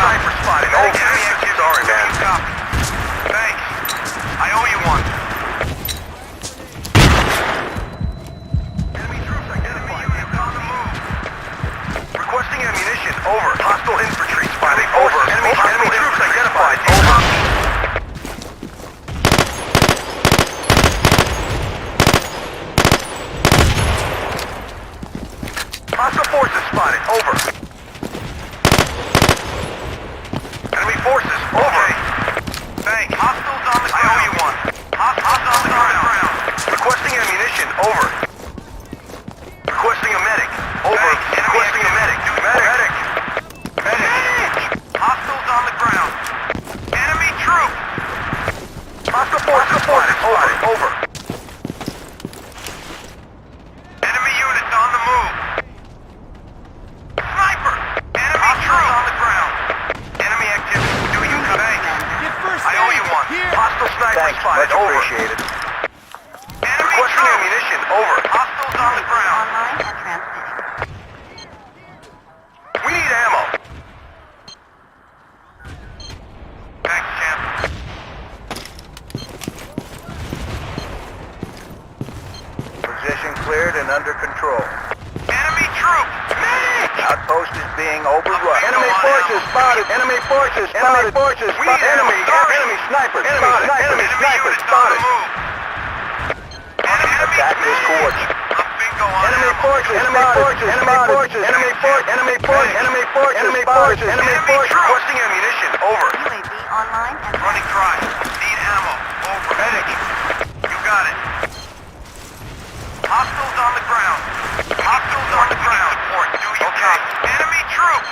sniper spotted. Over. Sorry, man. Copy. Thanks. I owe you one. Enemy troops identified. On the move. Requesting ammunition. Over. Hostile infantry spotted. Over. Enemy troops identified. Over. Hostile forces spotted. Over. Enemy forces. Over. Thanks. Hostiles on the ground. I owe you one. Hostiles on the ground. Requesting ammunition. Over. Requesting a medic. Over. Requesting a medic. Medic. Hostiles on the ground. Enemy troop. Hostile forces spotted. Over. Enemy units on the move. Sniper! Enemy troops on the ground. Enemy activity. Do you copy? I owe you one. Hostile sniper spotted. Over. Appreciated. Enemy requesting ammunition. Over. Hostiles on the ground. Online and transmitting. We need ammo. Thanks, champ. Position cleared and under control. Enemy troops! Outpost is being overrun. Enemy forces spotted. Enemy forces spotted. Enemy forces spotted. Enemy sniper spotted. Enemy sniper spotted. Attack is coordinated. Enemy forces. Enemy forces. Enemy forces. Enemy forces. Enemy forces. Enemy forces. Enemy forces. Enemy forces. Requesting ammunition. Over. UAV online and Running dry. Need ammo. Over. Medic. You got it. Hostiles on the ground. Hostiles on the ground. Support. Do you copy? Enemy troops.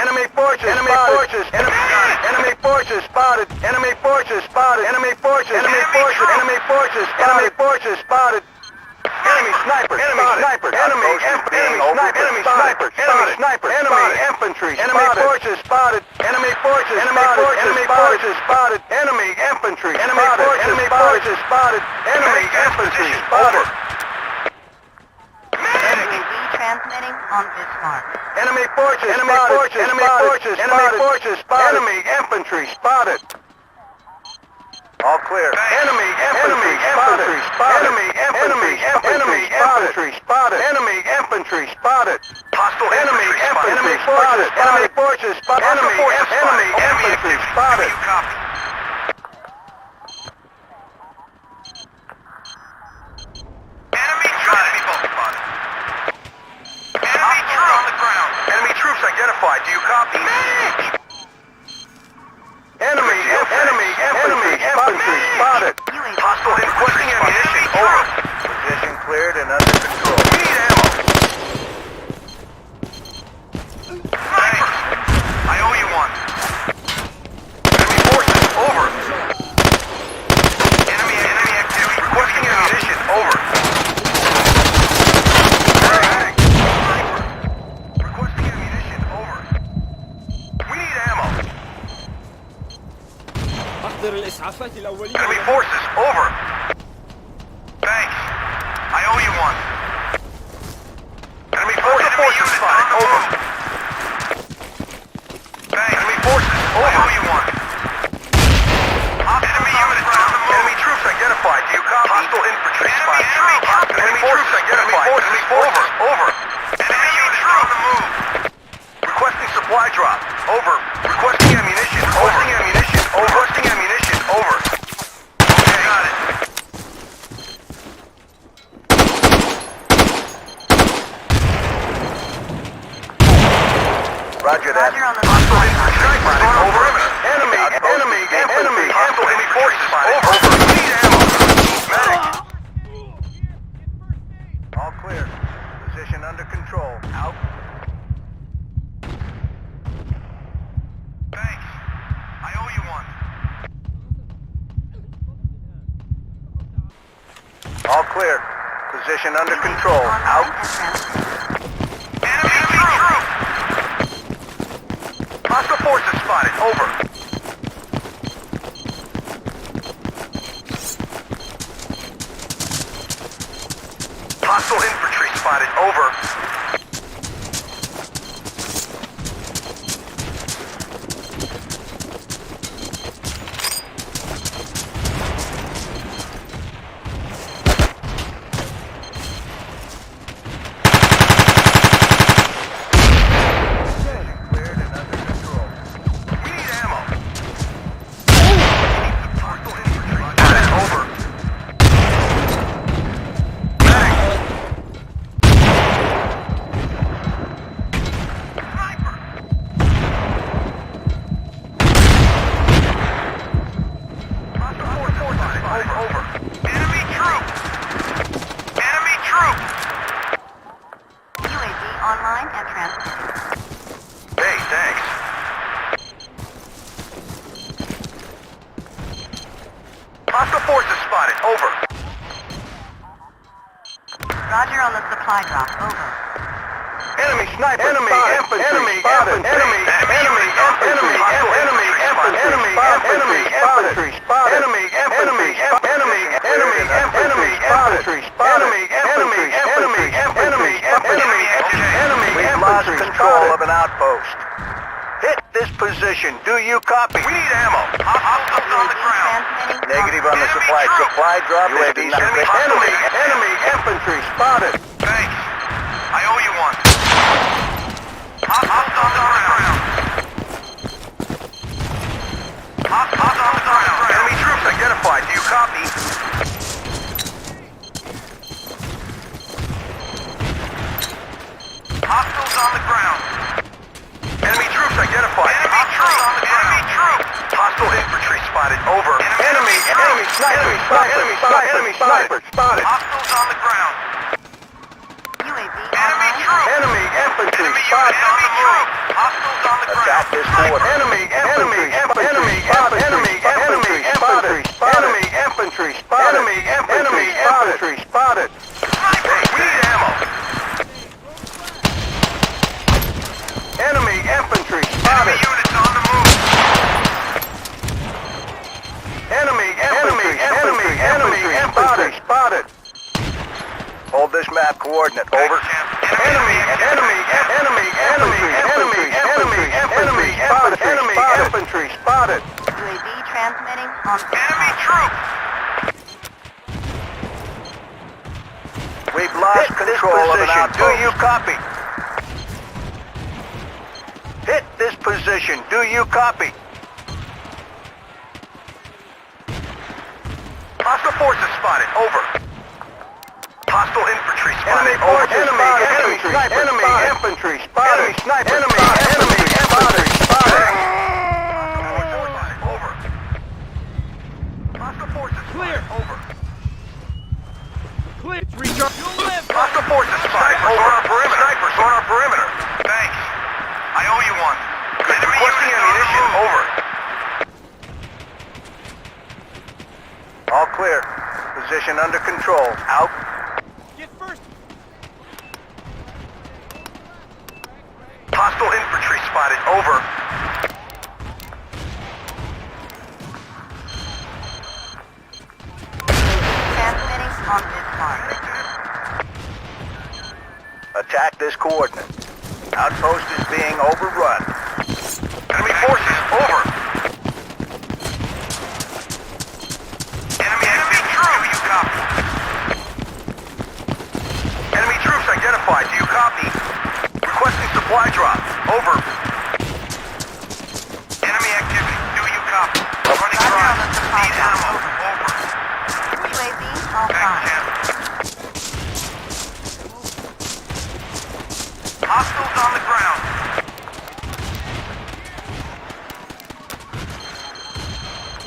Enemy forces. Enemy forces. Enemy forces spotted. Enemy forces spotted. Enemy forces. Enemy forces. Enemy forces. Enemy forces spotted. Enemy sniper. Enemy sniper. Enemy sniper. Enemy sniper. Enemy sniper. Enemy infantry. Enemy forces spotted. Enemy forces. Enemy forces. Enemy forces spotted. Enemy infantry. Enemy forces. Enemy forces spotted. Enemy infantry spotted. UAV transmitting on this mark. Enemy forces. Enemy forces. Enemy forces. Enemy forces spotted. Enemy infantry spotted. All clear. Enemy infantry spotted. Enemy infantry spotted. Enemy infantry spotted. Hostile enemy infantry spotted. Enemy forces spotted. Enemy infantry spotted. Enemy people spotted. Enemy troops on the ground. Enemy troops identified. Do you copy? Enemy infantry spotted. Hostile requesting ammunition. Over. Position cleared and under control. We need ammo. Sniper! I owe you one. Enemy forces. Over. Enemy activity. Requesting ammunition. Over. Sniper. Requesting ammunition. Over. We need ammo. Enemy forces, over. Thanks. I owe you one. Enemy forces spotted, over. Thanks. Enemy forces, over. I owe you one. Enemy units on the move. Enemy troops identified. Do you copy? Hostile infantry spotted. Enemy troops identified. Enemy forces, over. Enemy units on the move. Requesting supply drop. Over. Requesting ammunition. Requesting ammunition. Over. Requesting ammunition. Over. Okay. Got it. Roger that. Roger on the Hostile infantry spotted. Over. Enemy hostile enemy forces spotted. Over. Need ammo. Medic. All clear. Position under control. Out. Thanks. I owe you one. All clear. Position under control. Out. Enemy troop! Hostile forces spotted. Over. Hostile infantry spotted. Over. Over. Roger on the supply drop. Over. Enemy sniper. Enemy infantry. Enemy infantry. Enemy infantry. Enemy infantry. Enemy infantry. Spotted. Enemy infantry. Enemy infantry. Infantry. Spotted. Enemy infantry. Enemy infantry. Enemy. We've lost control of an outpost. Hit this position. Do you copy? We need ammo. Hostiles on the ground. Negative on the supply. Supply drop is denied. Enemy infantry spotted. Thanks. I owe you one. Hostiles on the ground. Hostiles on the ground. Enemy troops identified. Do you copy? Hostiles on the ground. Enemy troops identified. Enemy troops on the ground. Enemy troops. Hostile infantry spotted. Over. Enemy sniper. Enemy sniper spotted. Hostiles on the ground. UAV Enemy online. troops. Enemy infantry spotted. Enemy troops. Hostiles on the ground. Attack this border. Enemy infantry spotted. Enemy infantry spotted. Enemy infantry spotted. Sniper. We need ammo. Enemy infantry spotted. Enemy units on the move. Enemy infantry spotted. Hold this map coordinate. Over. Enemy infantry spotted. UAV transmitting on this Enemy mark. troops. We've lost control of an outpost. Do you copy? Hit this position. Do you copy? Hostile forces spotted. Over. Hostile infantry spotted. Enemy infantry spotted. Enemy infantry spotted. Enemy sniper spotted. Enemy infantry spotted. Over. Hostile forces clear. Over. Clear. Recharge. Hostile forces spotted. Over our perimeter. Snipers on our perimeter. Thanks. I owe you one. Enemy requesting ammunition. Over. All clear. Position under control. Out. Get first. Hostile infantry spotted. Over. Transmitting on this mark. Attack this coordinate. Outpost is being overrun. Enemy forces. Over. Enemy troops. You copy? Enemy troops identified. Do you copy? Requesting supply drop. Over. Enemy activity. Do you copy? Running Roger dry. on the supply Need drop. ammo. Over. UAV Thanks, offline. Jim. Hostiles on the ground.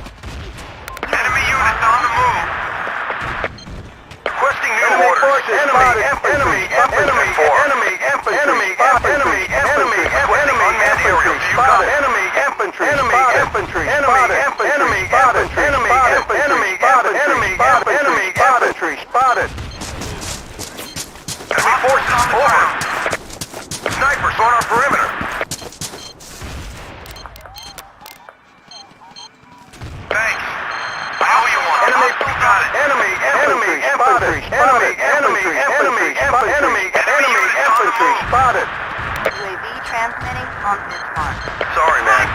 Enemy units on the move. Requesting new orders. Enemy infantry. Enemy unmanned aerial. Do you copy? Enemy infantry. Enemy infantry. Spotted. Enemy forces on the ground. Snipers on our perimeter. Thanks. I owe you one. Enemy got it. Enemy infantry spotted. Enemy infantry spotted. UAV transmitting on this mark. Sorry, man.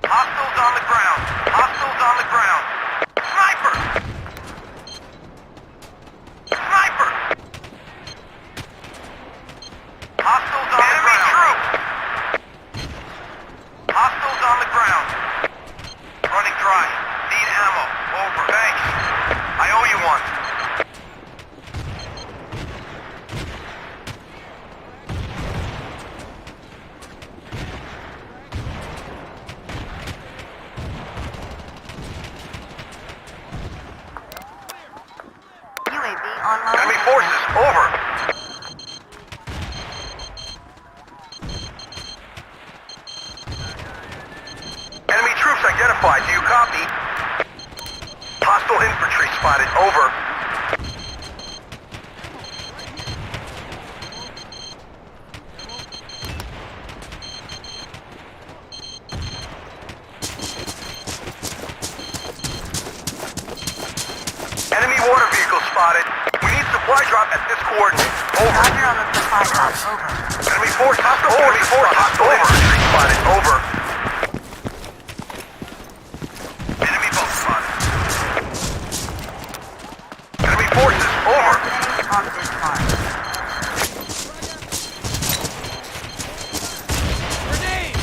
Hostiles on the ground. Hostiles on the ground. Sniper! Sniper! Hostiles on the ground. Troops! Hostiles on the ground. Running dry. Need ammo. Over. Thanks. I owe you one. spotted. We need supply drop at this coordinate. Over. Roger on the supply drop. Over. Enemy force hostile. Enemy force hostile. Infantry spotted. Over. Enemy boat spotted. Enemy forces. Over. Transmitting on this mark. Grenade!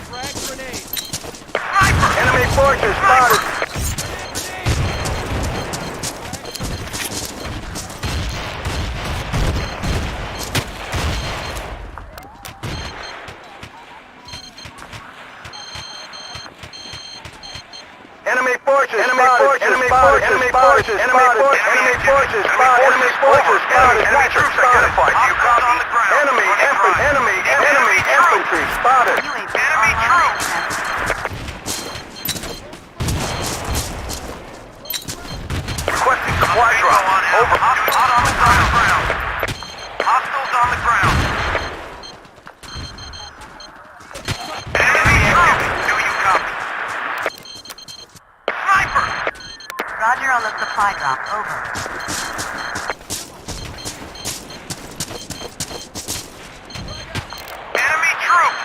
Frag grenade! Sniper. Enemy forces spotted. Enemy forces, enemy forces, enemy forces, enemy forces, enemy forces, enemy forces, enemy forces, enemy troops identified. You copy? Enemy infantry spotted. UAV Enemy online troops. and Requesting supply drop. Over. Hot on the ground. Hostiles on the ground. Enemy troops. Do you copy? Sniper. Roger on the supply drop. Over. Enemy troops.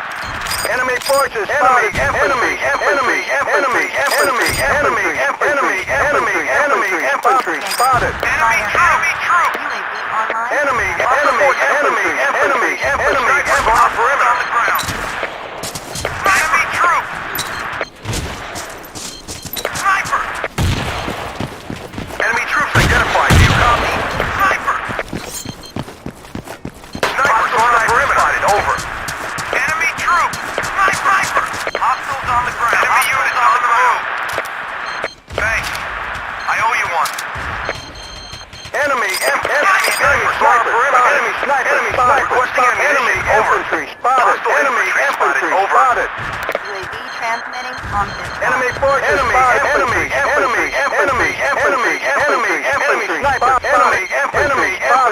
Enemy forces spotted. Enemy infantry spotted. Enemy troops. UAV online. Enemy and infantry on perimeter on the ground. Enemy troops. Sniper. Enemy troops identified. Do you copy? Sniper. Snipers on the perimeter. Over. Enemy troops. Sniper. Hostiles on the ground. Enemy units on the move. Thanks. I owe you one. Enemy sniper. Enemy sniper. Enemy infantry spotted. Enemy infantry spotted. UAV transmitting on this mark. Enemy forces spotted. Enemy infantry sniper spotted.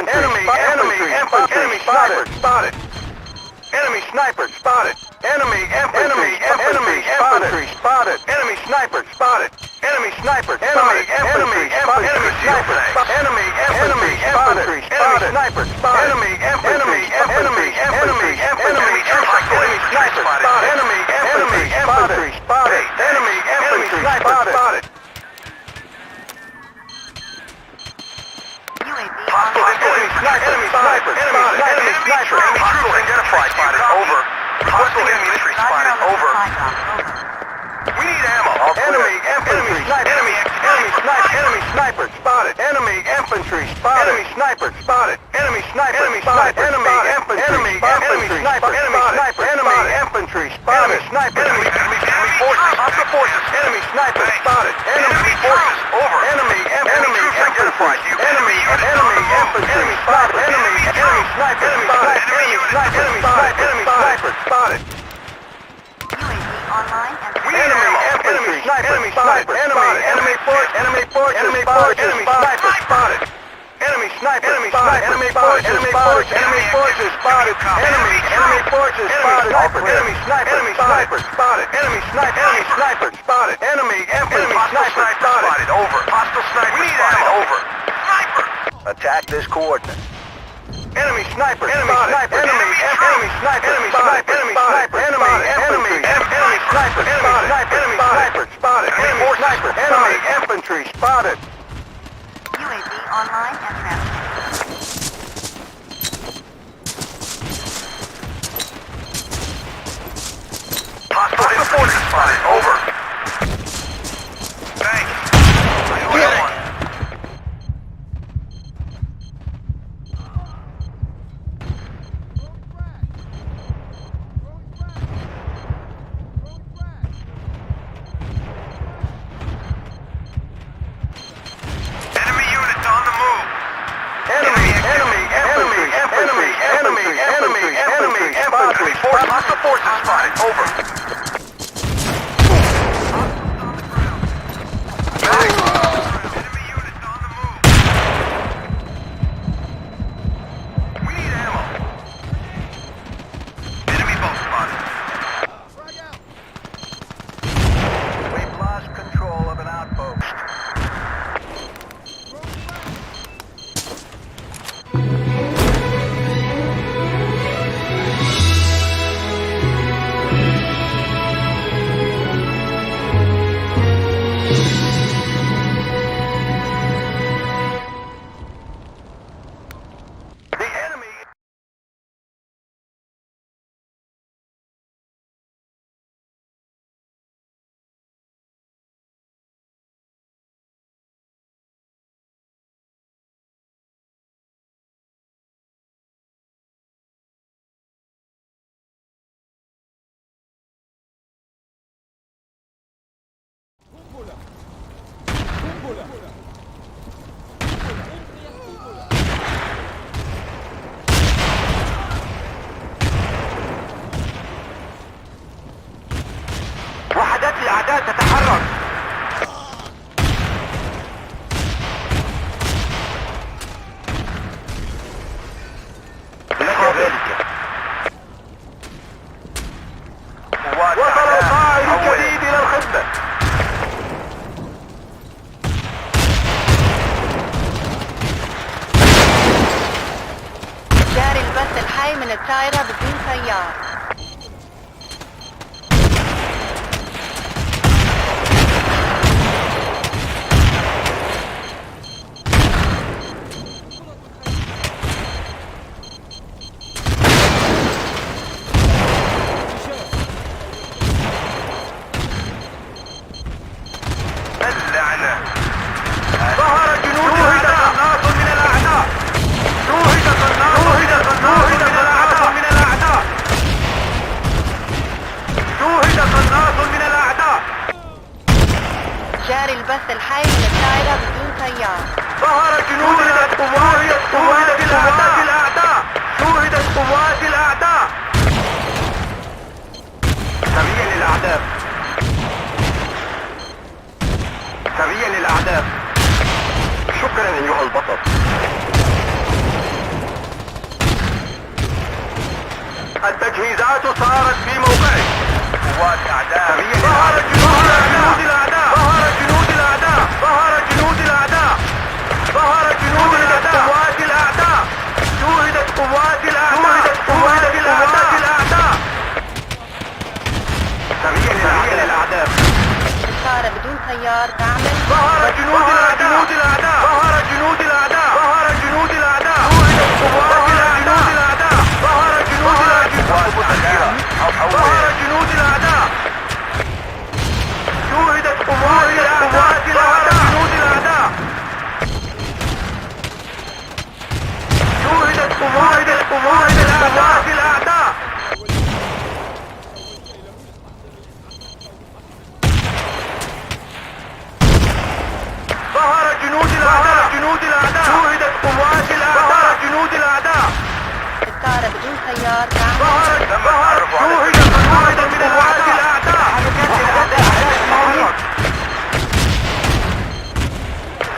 Enemy spotted. Enemy sniper spotted. Enemy infantry spotted. Enemy sniper spotted. Enemy sniper spotted. Enemy infantry spotted. Enemy sniper spotted. Enemy infantry spotted. Sniper spotted. Enemy infantry sniper spotted. Enemy infantry spotted. Enemy infantry spotted. UAV Hostile online. enemy sniper. Enemy sniper. Hostile identified. Spotted. Over. Hostile infantry Roger spotted. on the Over. supply drop. Over. We need ammo. Enemy infantry sniper. Enemy sniper spotted. Enemy infantry spotted. Enemy sniper spotted. Enemy sniper spotted. Enemy infantry sniper. Enemy sniper. Enemy infantry spotted. Enemy sniper. Enemy forces. Hostile forces. Enemy sniper spotted. Enemy forces. Over. Enemy troops identified. Enemy infantry spotted. Enemy sniper spotted. Enemy sniper spotted. UAV online and We need ammo. Enemy sniper. Enemy forces spotted. Enemy sniper spotted. Enemy forces spotted. Enemy forces spotted. Enemy forces spotted. Enemy sniper spotted. Enemy sniper spotted. Enemy sniper spotted. Over. Hostile sniper. We need ammo. Over. Sniper. Attack this coordinate. Enemy sniper. Enemy sniper. Enemy sniper. Enemy sniper. Enemy sniper. Enemy sniper spotted. Enemy sniper spotted. Enemy sniper. Enemy infantry spotted. UAV online and transmitting. Hostile forces spotted. Over. Thanks. I owe you one. Enemy units on the move. وحدات الأعداء تتحرك. لك ذلك. وصل القائد الجديد إلى الخدمة. جاري البث الحي من الطائرة بدون طيار. اللعنة. ظهر جنود الأعداء. قناص من الأعداء. شوهد قناص من الأعداء. شوهد قناص من الأعداء. جاري البث الحي من الطائرة بدون طيار. ظهر جنود الأعداء. شوهدت قوات الأعداء. سريع للأعداء. سريع للأعداء. شكرا أيها البطل. التجهيزات صارت في موقعك. قوات أعداء. ظهر جنود الأعداء. ظهر جنود الأعداء. ظهر جنود الأعداء. ظهر جنود الأعداء. قوات الأعداء. شوهدت قوات الأعداء. قوات الأعداء. سريع للأعداء. الطائرة بدون طيار تعمل. ظهر جنود الأعداء. ظهر جنود الأعداء. ظهر جنود الأعداء. شوهدت قوات الأعداء. ظهر جنود الأعداء. ظهر جنود الأعداء. شوهدت قوات الأعداء. جنود الأعداء. شوهدت قوات الأعداء. ظهر جنود الأعداء. جنود الأعداء. شوهدت قوات الأعداء. جنود الأعداء. الطائرة بدون طيار تعمل. شوهدت قوات من الأعداء.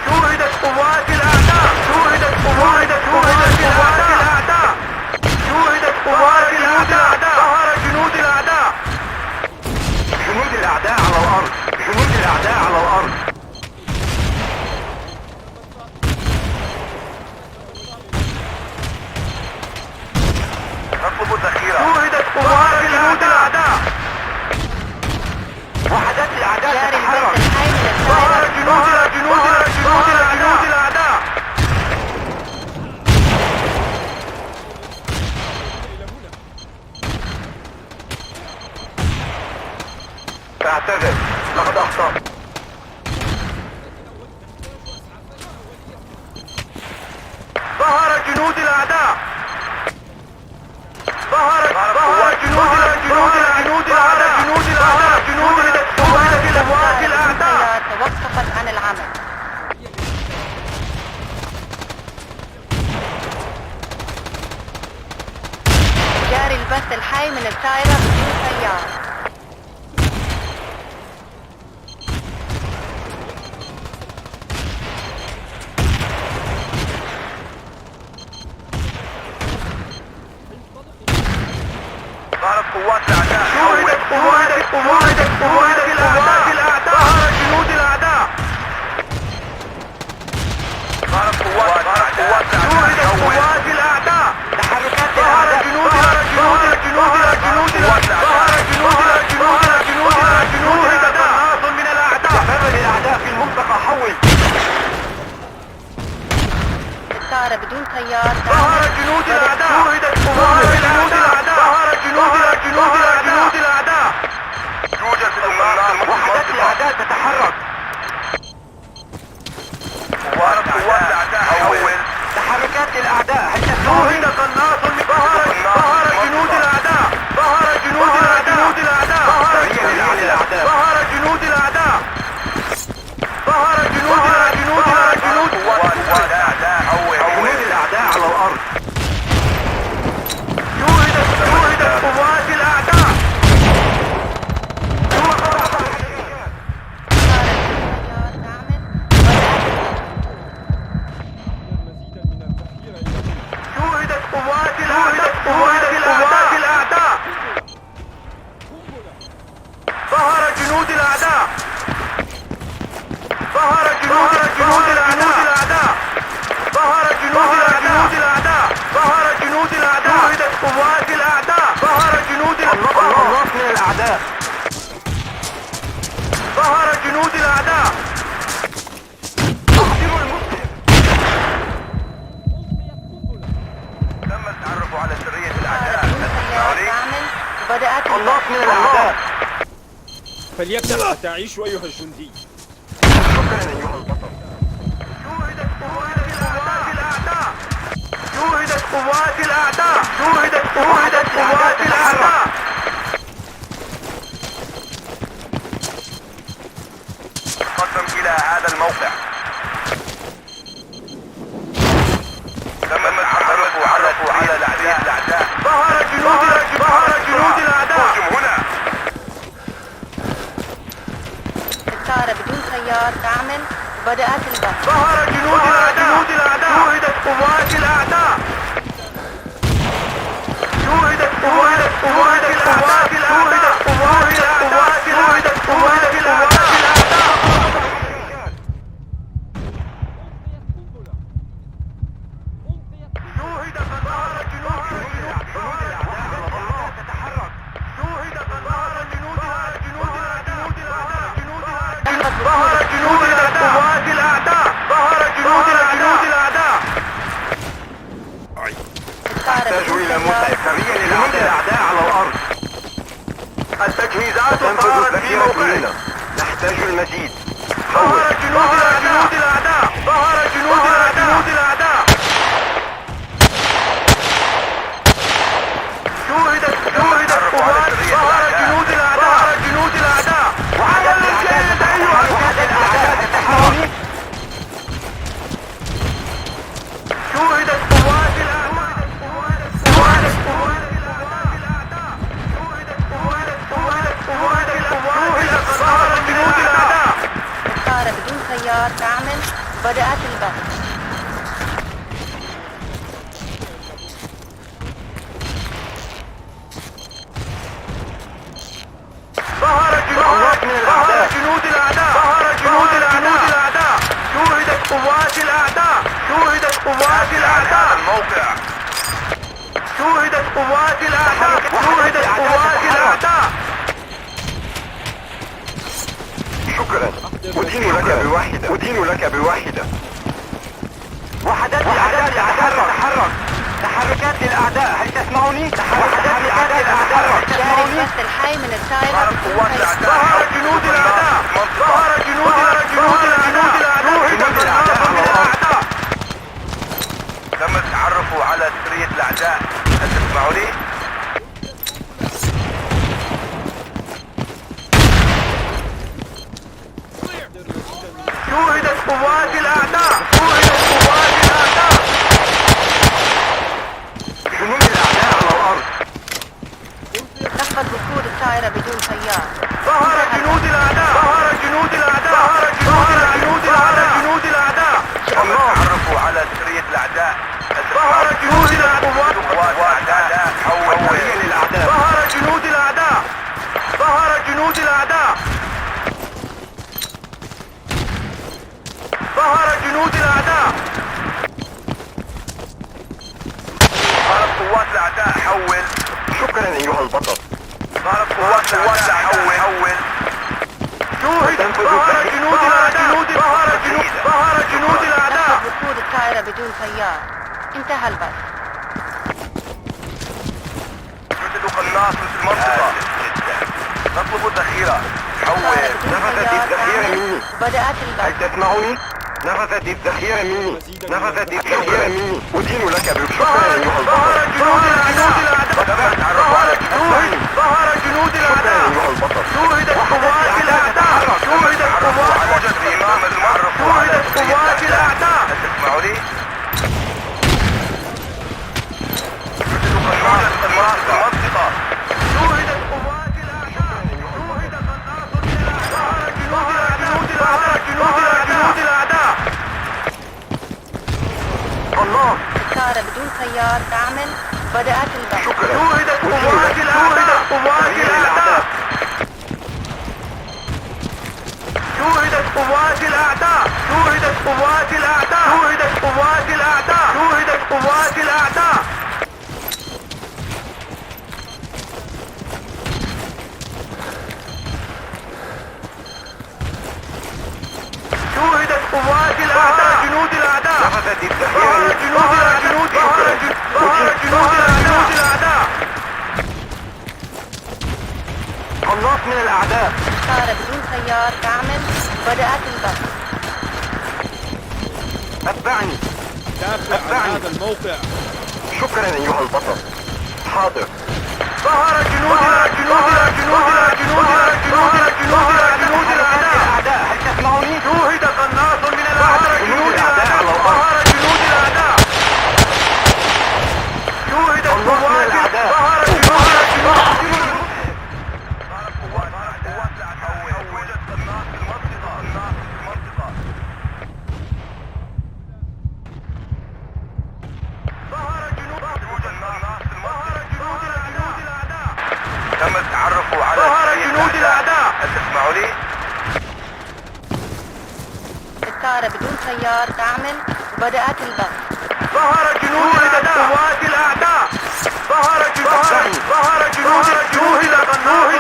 شوهدت قوات الأعداء. شوهدت قوات الأعداء. شوهدت قوات الأعداء. ظهر جنود الأعداء. جنود الأعداء على الأرض. جنود الأعداء على الأرض. نطلب الذخيرة. شوهدت قوات الأعداء. وحدات الأعداء جاري تتحرك. البث الحي من ظهر الطائرة. جنود الأعداء. اعتذر، لقد أخطأت. ظهر جنود الأعداء. ظهر جنود الأعداء. جنود قوات الأعداء. توقفت عن العمل. جاري البث الحي من الطائرة بدون طيار. ظهرت قوات الأعداء. شوهدت قوات الأعداء. ظهر جنود الأعداء. ظهرت قوات الأعداء. شوهدت قوات الأعداء. تحركات الأعداء. جنود قناص من الأعداء. تفرد الأعداء في المنطقة. حول. الطائرة بدون طيار ظهر تعمل. جنود الأعداء. شوهدت قوات الأعداء. ظهر جنود الأعداء. يوجد وحدات الأعداء تتحرك. قوات الأعداء. حول. تحركات الأعداء. هل تعرفوا على سرية الأعداء. سيارة تعمل وبدأت خلص من الأعداء. فليبدأ. تعيش أيها الجندي. شكرا أيها البطل. شوهدت قوات الأعداء. شوهدت قوات الأعداء. قدم إلى هذا الموقع. تم التحرك على الأعداء. ظهر جنود الأعداء. هجم هنا. السيارة بدون سيار تعمل وبدأت البحث. ظهر جنود الأعداء. شوهدت قوات الأعداء. شوهدت قوات الأعداء. شوهدت قوات الأعداء. ظهر جنود الأعداء. ظهر جنود الأعداء. السيارة بدون سيار سريع للأعداء على الأرض. التجهيزات صارت في موقعنا. نحتاج المزيد. ظهر جنود الأعداء. ظهر جنود الأعداء. شوهدت قوات. ظهر جنود الأعداء. وعلى الجيد أيها الأعداء تتحرك. شوهدت قوات الأعداء. شوهدت قوات الأعداء. ظهر جنود الأعداء. السيارة بدون سيار تعمل وبدأت البحث. ظهر جنود الأعداء. شوهدت قوات الأعداء. الموقع. شوهدت قوات الأعداء. شكرا. أدين لك بواحدة. وحدات الأعداء تتحرك. تحركات للأعداء. هل تسمعوني؟ تحركات للأعداء. جاري البث الحي من السيارة بدون سيار. ظهر جنود الأعداء. تم التعرف على سرية الأعداء. هل تسمعوني؟ شوهدت قوات الأعداء. جنود الأعداء على الأرض. لحظة وصول السيارة بدون سيار. ظهر جنود الأعداء. تم التعرف على سرية الأعداء. ظهر جنود الأعداء. ظهر جنود الأعداء. ظهر جنود الأعداء. ظهرت قوات الأعداء. حول. شكرا أيها البطل. ظهرت قوات الأعداء. حول. شوهدت. ظهر جنود الأعداء. لحظة وصول السيارة بدون سيار. انتهى البث. يوجد قناص في المنطقة. نطلب الذخيرة. السيارة بدون سيار تعمل وبدأت هل البث. تسمعوني؟ نفذت الذخيرة مني. أدين لك بشكر أيها البطل. ظهر جنود الأعداء. شوهدت قوات الأعداء. هل تسمعوني؟ يوجد قناص في المنطقة. شوهدت قوات الأعداء. جنود الأعداء. الله. السيارة بدون سيار تعمل وبدأت البحث. شوهدت قوات الأعداء. شوهدت قوات الأعداء. شوهدت قوات الأعداء. جنود الأعداء. نفذت الذخيرة. ظهر جنود الأعداء. من الأعداء. طائرة بدون سيار تعمل. بدأت البث. اتبعني. دافع عن هذا الموقع. شكرا أيها البطل. حاضر. ظهر جنودنا جنودنا جنودنا جنودنا جنودنا جنودنا جنود الأعداء. هل تسمعوني؟ شوهد قناص من الأعداء. جنود الأعداء على الأرض. ظهر جنود الأعداء. شوهد قوات الأعداء. ظهر جنودنا جنود. تم التعرف على ظهر جنود الأعداء. هل تسمعوني؟ الطائرة بدون سيار تعمل. بدأت البث. ظهر جنود قوات الأعداء. ظهر جنود شوهد قناص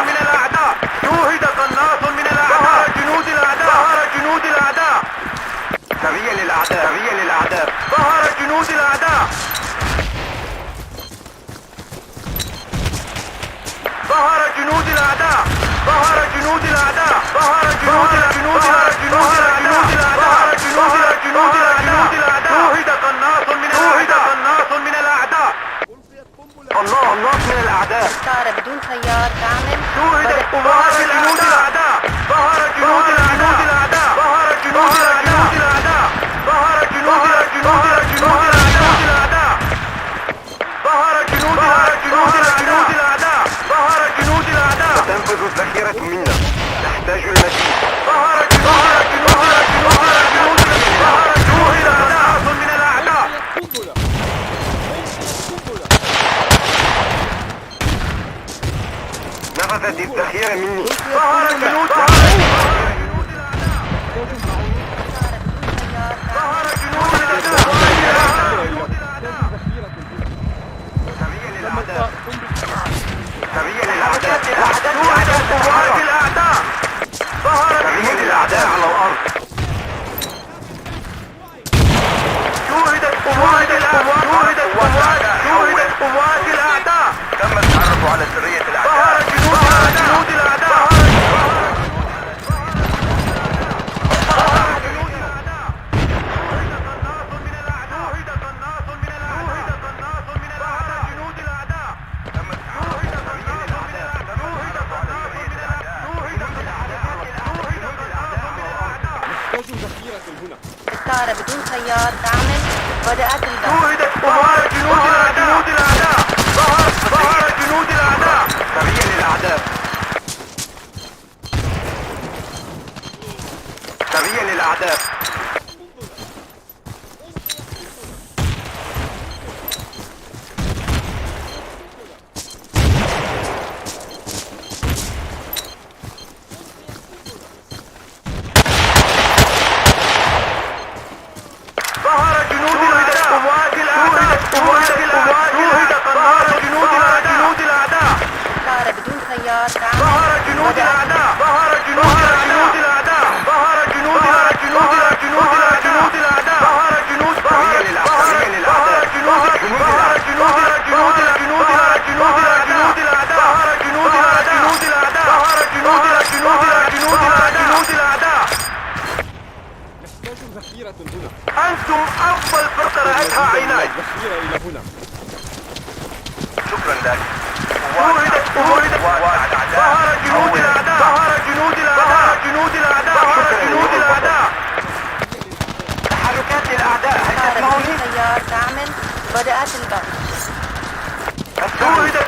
من الأعداء. شوهد قناص من الأعداء. ظهر جنود الأعداء. ظهر جنود الأعداء. سرية للأعداء. سرية للأعداء. ظهر جنود الأعداء. ظهر جنود الأعداء. ظهر جنود الأعداء. ظهر جنود جنود جنود جنود الأعداء. ظهر جنود جنود الأعداء. شوهد قناص من الأعداء. قناص من الأعداء. قناص من الأعداء. الطائرة بدون سيار تعمل. شوهدت قوات جنود الأعداء. ظهر جنود جنود الأعداء. ظهر جنود جنود الأعداء. ظهر جنود جنود جنود الأعداء. ظهر جنود جنود جنود الأعداء. ظهر جنود الأعداء. تنفذ الذخيرة منا. نحتاج المزيد. ظهر جنود جنود جنود ظهر جنود قناص من الأعداء. نفذت الذخيرة مني. ظهر جنود سرية للأعداء. قوات الأعداء. ظهر جنود الأعداء على الأرض. شوهدت قوات الأعداء. شوهدت قوات الأعداء. تم التعرف على سرية الأعداء. ظهر جنود الأعداء. الطائرة بدون سيار تعمل. بدأت البث. شوهدت قوات جنود الأعداء. ظهر جنود الأعداء. سرية للأعداء. سرية للأعداء. ظهر جنود الأعداء. قوات الأعداء. قوات الأعداء. شوهد قناص جنود الأعداء. الطائرة بدون سيار تعمل. ظهر جنود الأعداء. ظهر جنود الأعداء. ظهر جنود جنود جنود الأعداء. ظهر جنود سرية للأعداء. ظهر جنود ظهر جنود جنود جنود جنود الأعداء. ظهر جنود جنود الأعداء. ظهر جنود جنود جنود الأعداء. نحتاج ذخيرة هنا. أنتم أفضل فرقة رأتها عيناي. ذخيرة إلى هنا. شكرا لك. شوهدت ظهر جنود الأعداء. ظهر جنود الأعداء. جنود الأعداء. ظهر جنود الأعداء. تحركات الأعداء. هل الطائرة تسمعوني؟ بدون سيار تعمل. بدأت البث. شوهدت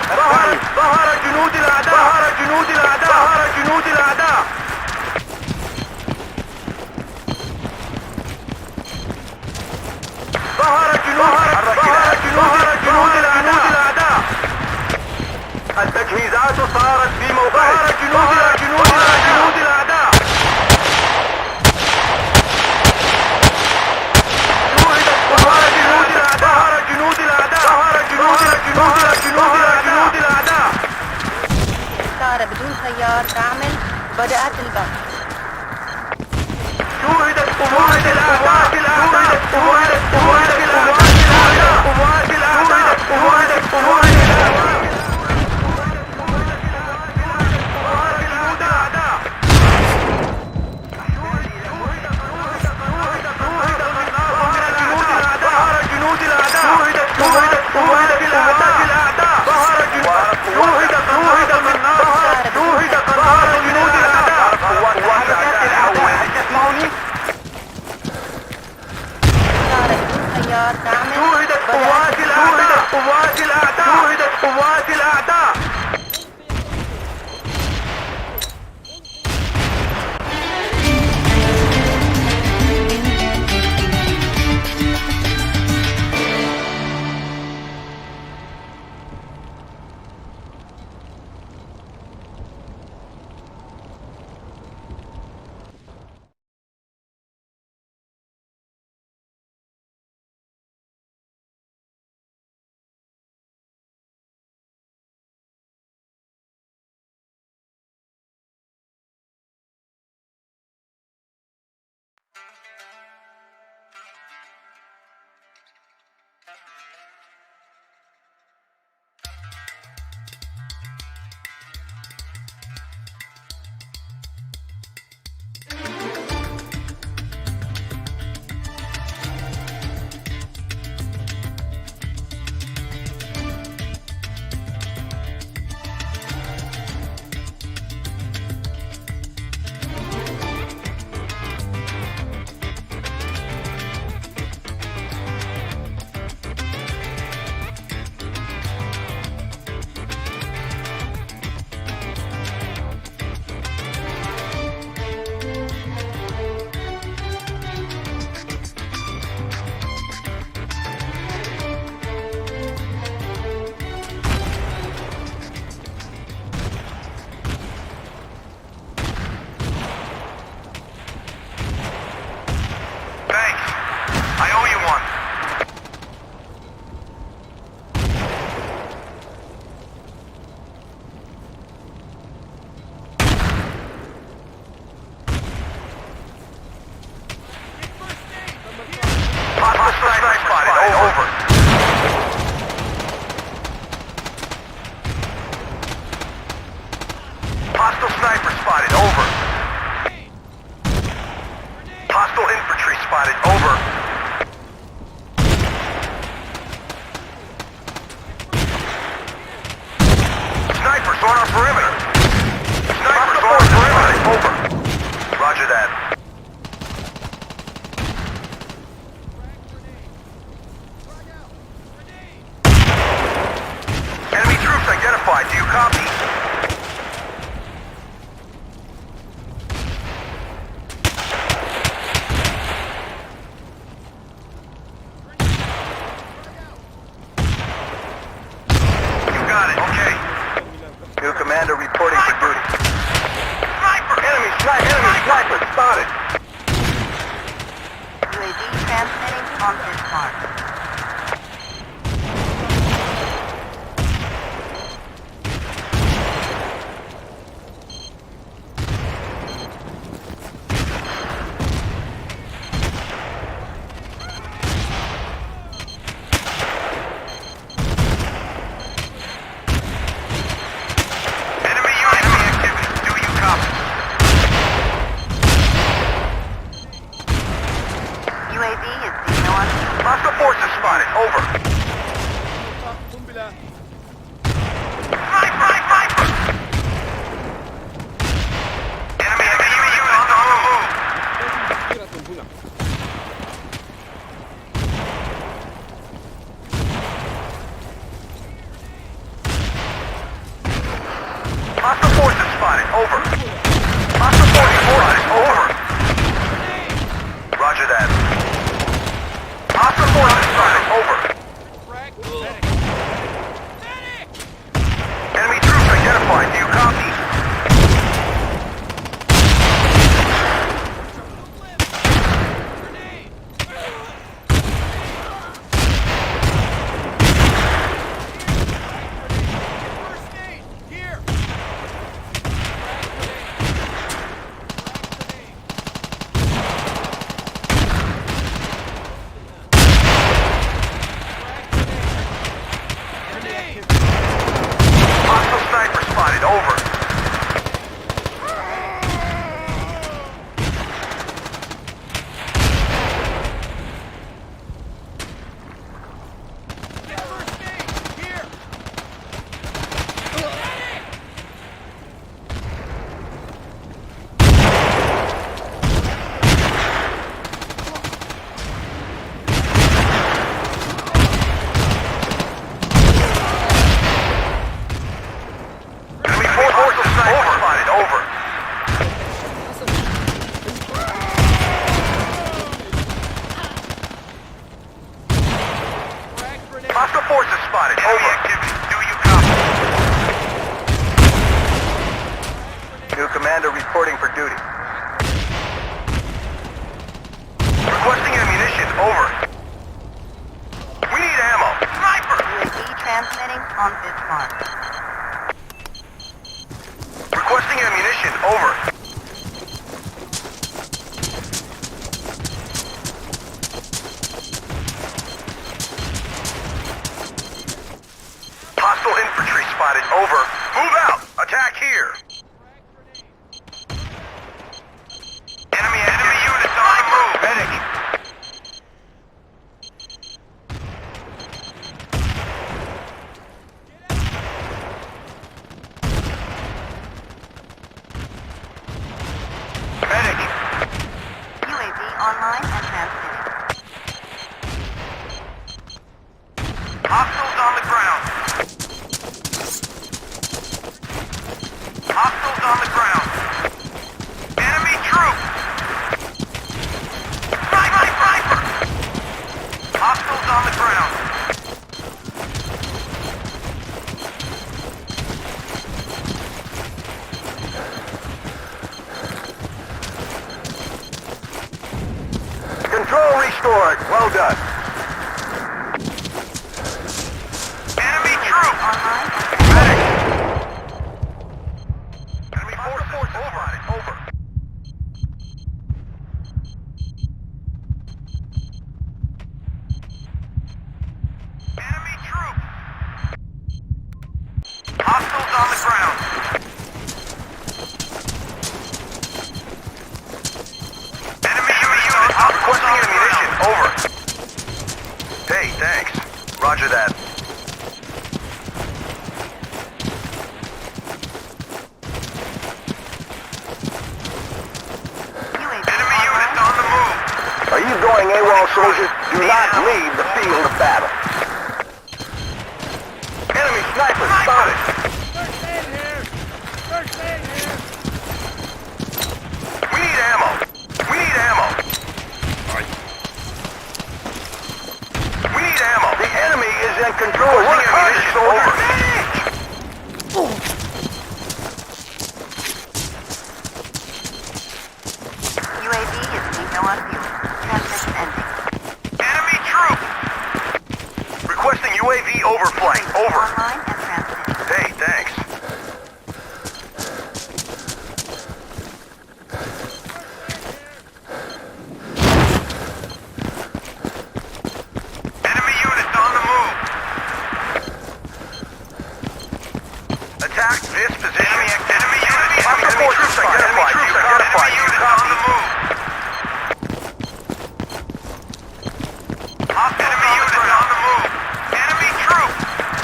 ظهر جنود الأعداء. ظهر جنود الأعداء. ظهر جنود الأعداء. ظهر جنود الأعداء. التجهيزات صارت في موقعها. ظهر جنود الأعداء. شوهدت قوات جنود الأعداء. ظهر جنود الأعداء. ظهر جنود الأعداء. الطائرة بدون سيار تعمل. بدأت البث. شوهدت قوات الأعداء. شوهدت قوات الأعداء. قوات الأعداء. قوات الأعداء. قوات الأعداء. Hostile sniper spotted, over. Hostile infantry spotted, over. Snipers on our perimeter. Snipers on our perimeter, over. Roger that. Enemy troops identified, do you copy? New commander reporting for duty. Sniper! Enemy sniper spotted! UAV transmitting on this mark. Hostile forces spotted. Over. Sniper! Enemy unit on the move. Hostile forces spotted. Over. Hostile forces spotted. Over. Roger that. Hostile forces spotted. Over. Enemy troops identified. Do you copy? spotted. Enemy activity. Do you copy? New commander reporting for duty. Requesting ammunition. Over. We need ammo. Sniper! UAV transmitting on this mark. Requesting ammunition. Over. Hostile infantry spotted. Over. Move out. Attack here. Enemy units on the move. Medic. Medic. UAV online and transmitting. Hostiles on the ground. Hostiles on the ground. Enemy troop. Sniper! Hostiles on the ground. Control restored. Well done. Enemy troop. Online and Medic. Enemy forces over. Over. Enemy troop. Hostiles on the ground. Enemy unit requesting ammunition. Over. Hey, thanks. Roger that. UAV Enemy online. units on the move. Are you going AWOL, soldiers? Do not leave the field of battle. Enemy sniper spotted. We need ammo. We need ammo. We need ammo. The enemy is in control. Work harder, soldier. UAV is no on view. Transmission ending. Enemy troop. Requesting UAV overflight. Over. Online and transmitting. Hey, thanks. Enemy units on the move. Attack this position. Enemy units. Enemy troops identified. Enemy units on the move. Enemy units on the move. Enemy troop.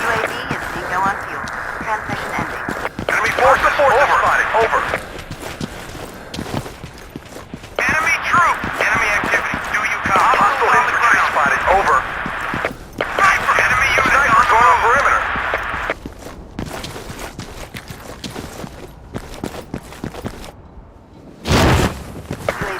UAV is no on view. Transmission ending. Enemy forces spotted. Over. Enemy troop. Enemy activity. Do you copy? Hostile infantry spotted. Over. Sniper. Enemy units on perimeter. UAV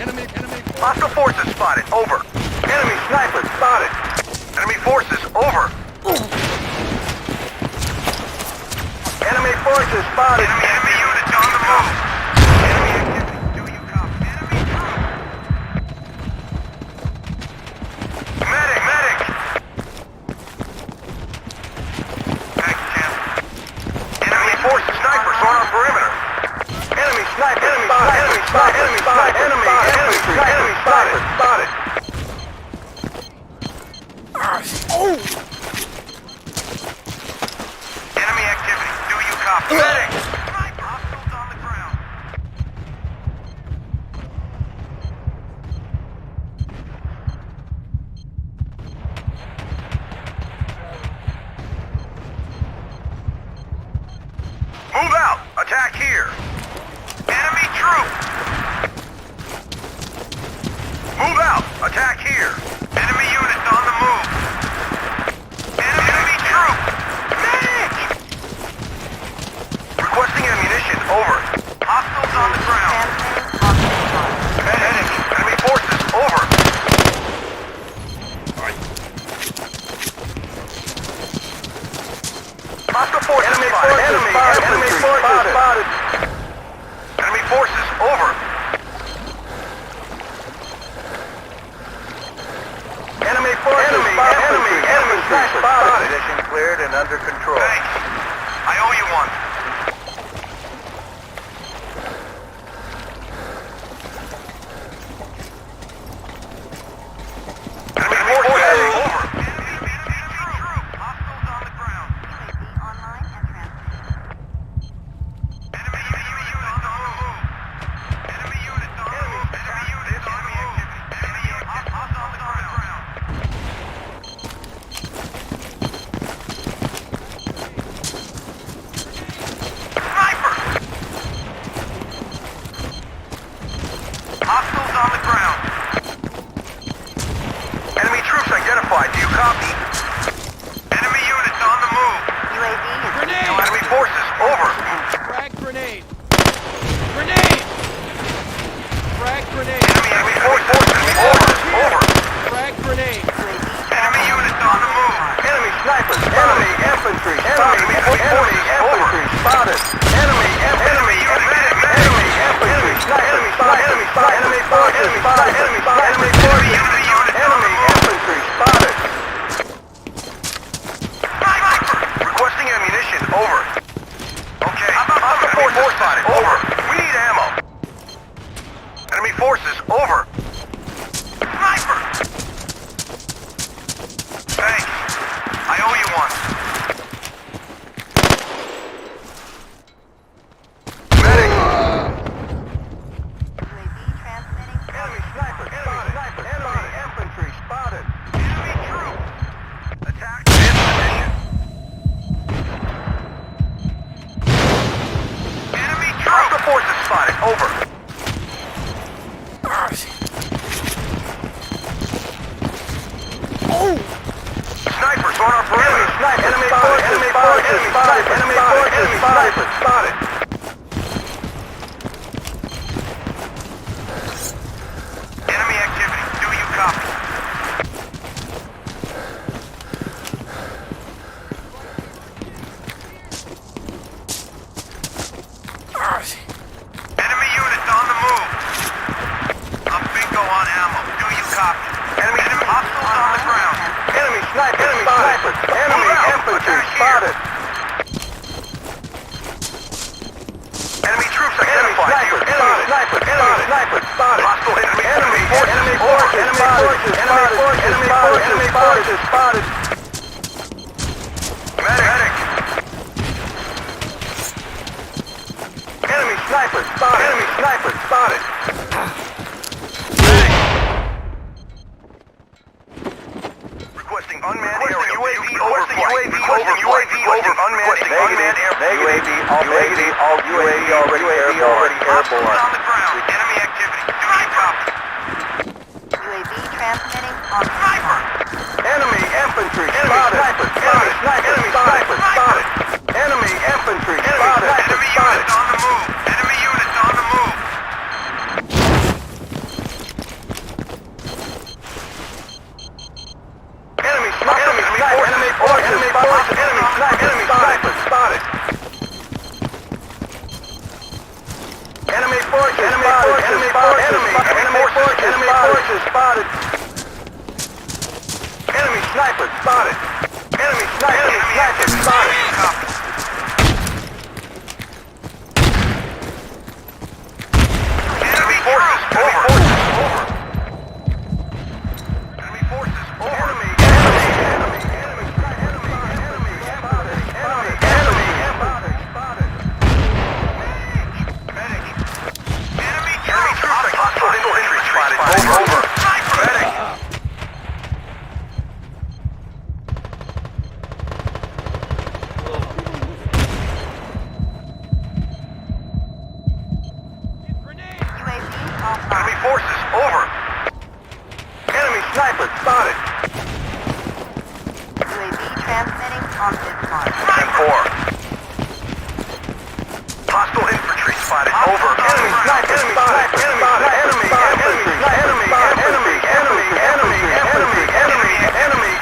Enemy. Hostile forces spotted. Over. Enemy sniper spotted. Enemy forces. Over. Enemy forces spotted. Enemy units on the move. Enemy activity. Do you copy? Enemy through. Medic. Thanks, Champ. Enemy forces. Snipers on our perimeter. Enemy sniper. Enemy spotted. Enemy spotted. Enemy sniper spotted. Enemy activity. Do you copy? Medic! Sniper! Hostiles on the ground. Move out! Attack here! Enemy troop! Move out! Attack here! Enemy units on the move! Enemy troop! Medic! Requesting ammunition. Over. Hostiles on the ground. Medic! Enemy forces. Over. Hostile forces spotted. Enemy forces spotted. Enemy forces. Over. Enemy forces. Enemy spotted. Position cleared and under control. Thanks. I owe you one. Enemy forces. Over. Enemy troop. Hostiles on the ground. UAV online and transmitting. Enemy units on the move. Enemy units on the move. Enemy units on the move. Enemy units on the ground. Sniper! Hostiles on the ground. Enemy troops identified. Do you copy? Enemy units on the move. UAV is Grenade! Enemy forces. Over. Frag grenade. Frag grenade. Enemy forces. Over. Frag grenade. Enemy units on the move. Enemy snipers. Enemy infantry. Enemy infantry spotted. Enemy unit. Enemy infantry. Enemy spotted. Enemy forces spotted. Enemy forces. Enemy infantry spotted. Sniper. Requesting ammunition. Over. Okay. Hostile forces spotted. Over. We need ammo. Enemy forces. Over. Sniper. Thanks. I owe you one. Medic. UAV transmitting. Enemy sniper spotted. Enemy infantry spotted. Enemy troop. Attack in position. Enemy troop. Hostile forces spotted. Over. Snipers on our perimeter. Enemy forces spotted. Enemy forces spotted. Enemy activity. Do you copy? Enemy units on the move. I'm bingo on ammo. Do you copy? Enemy hostiles on the ground. Enemy sniper spotted. Enemy infantry spotted. Enemy troops identified. Sniper spotted. Hostile enemy forces spotted. Medic. Enemy sniper spotted. Requesting unmanned area. UAV over. Unmanned area. All UAV already airborne. Hostiles on the ground. Enemy activity. Do you copy? UAV transmitting on Sniper! Enemy infantry spotted. Enemy sniper spotted. Enemy infantry spotted. Enemy units on the move. Enemy units on the move. forces, enemy forces, enemy sniper spotted. Enemy forces, enemy forces spotted. Enemy sniper spotted. Enemy sniper spotted. Enemy forces over. Enemy forces over. Over. Medic. UAV offline. Enemy forces over. Enemy sniper spotted. UAV transmitting on this mark. 10-4. Hostile infantry spotted over. Enemy sniper spotted. Enemy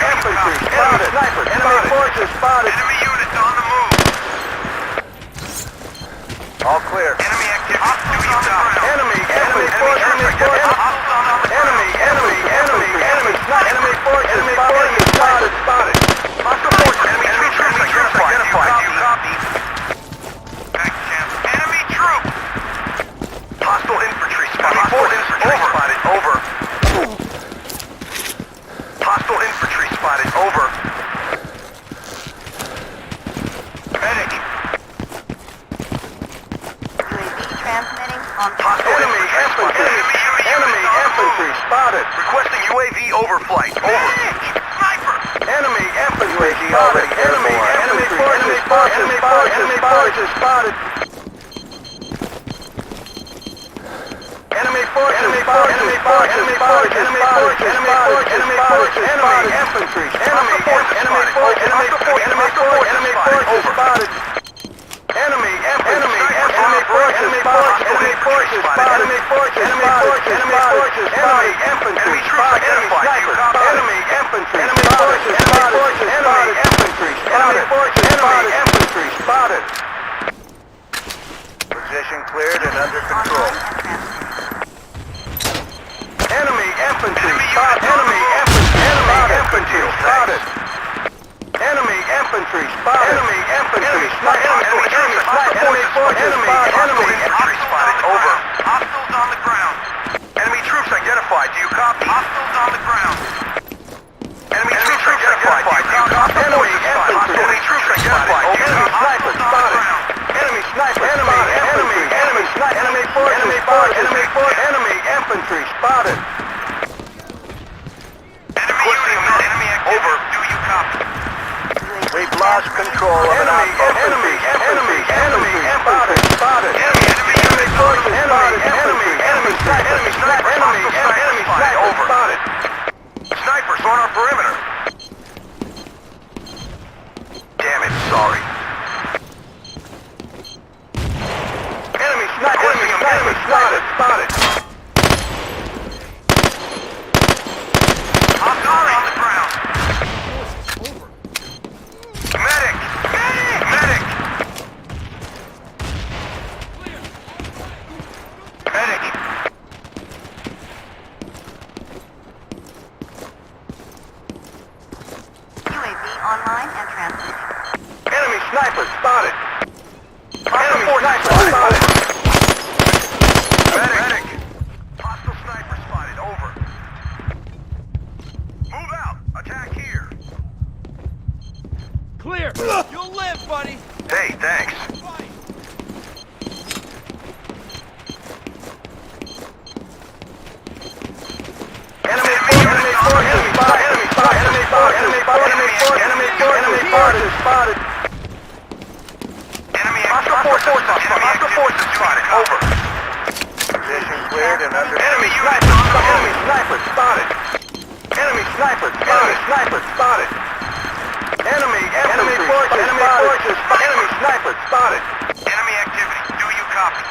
infantry spotted. Enemy forces spotted. Enemy units on the move. All clear. Enemy activity. Enemy forces. Enemy forces spotted. Hostile forces. Enemy troops identified. Do you copy? Enemy troops. Hostile infantry spotted. Over. Hostile infantry spotted. Over. Medic. UAV transmitting on Enemy infantry spotted. Requesting UAV overflight. Over. Sniper. Enemy infantry spotted. Enemy forces spotted. Enemy forces. Enemy infantry. Enemy forces spotted. Enemy infantry spotted. Position cleared and under control. Enemy infantry spotted. Enemy infantry spotted. Enemy infantry spotted. Enemy infantry spotted. Enemy spotted. Over. Hostiles on the ground. Enemy troops identified. Do you copy? Hostiles on the ground. Enemy troops identified. Do you copy? Enemy infantry. Enemy troops identified. Enemy sniper spotted. Enemy sniper spotted. Enemy forces. Enemy infantry spotted. Enemy over. Do you copy? We've lost control of an enemy infantry spotted. Enemy forces spotted. Enemy sniper spotted. Snipers on our perimeter. Damn it, sorry. Enemy sniper spotted. Hostile on the ground. Medic! Medic! UAV online and transmitting. Enemy sniper spotted. Enemy sniper spotted. Medic! Hostile sniper spotted. Over. Move out. Attack here. Clear. You'll live, buddy. Hey, thanks. Fight. Enemy forces spotted. Enemy hostile forces spotted. Over. Position cleared and under. Enemy sniper spotted. Enemy sniper spotted. Enemy forces. Enemy sniper spotted. Enemy activity. Do you copy?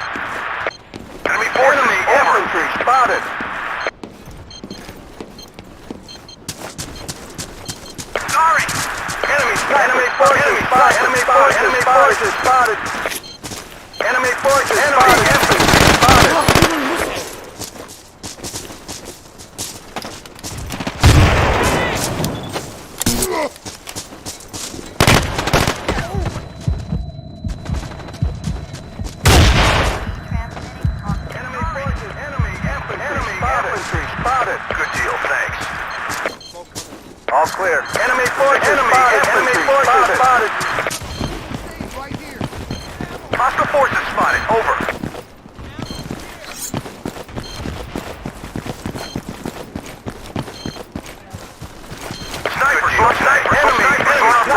Enemy forces. Enemy infantry spotted. Sorry. Enemy forces spotted. Enemy forces spotted. Enemy forces spotted. Infantry spotted. Infantry spotted. Good deal, thanks. All clear. Enemy forces spotted. Enemy forces spotted. Right here. Hostile forces spotted. Over. Snipers.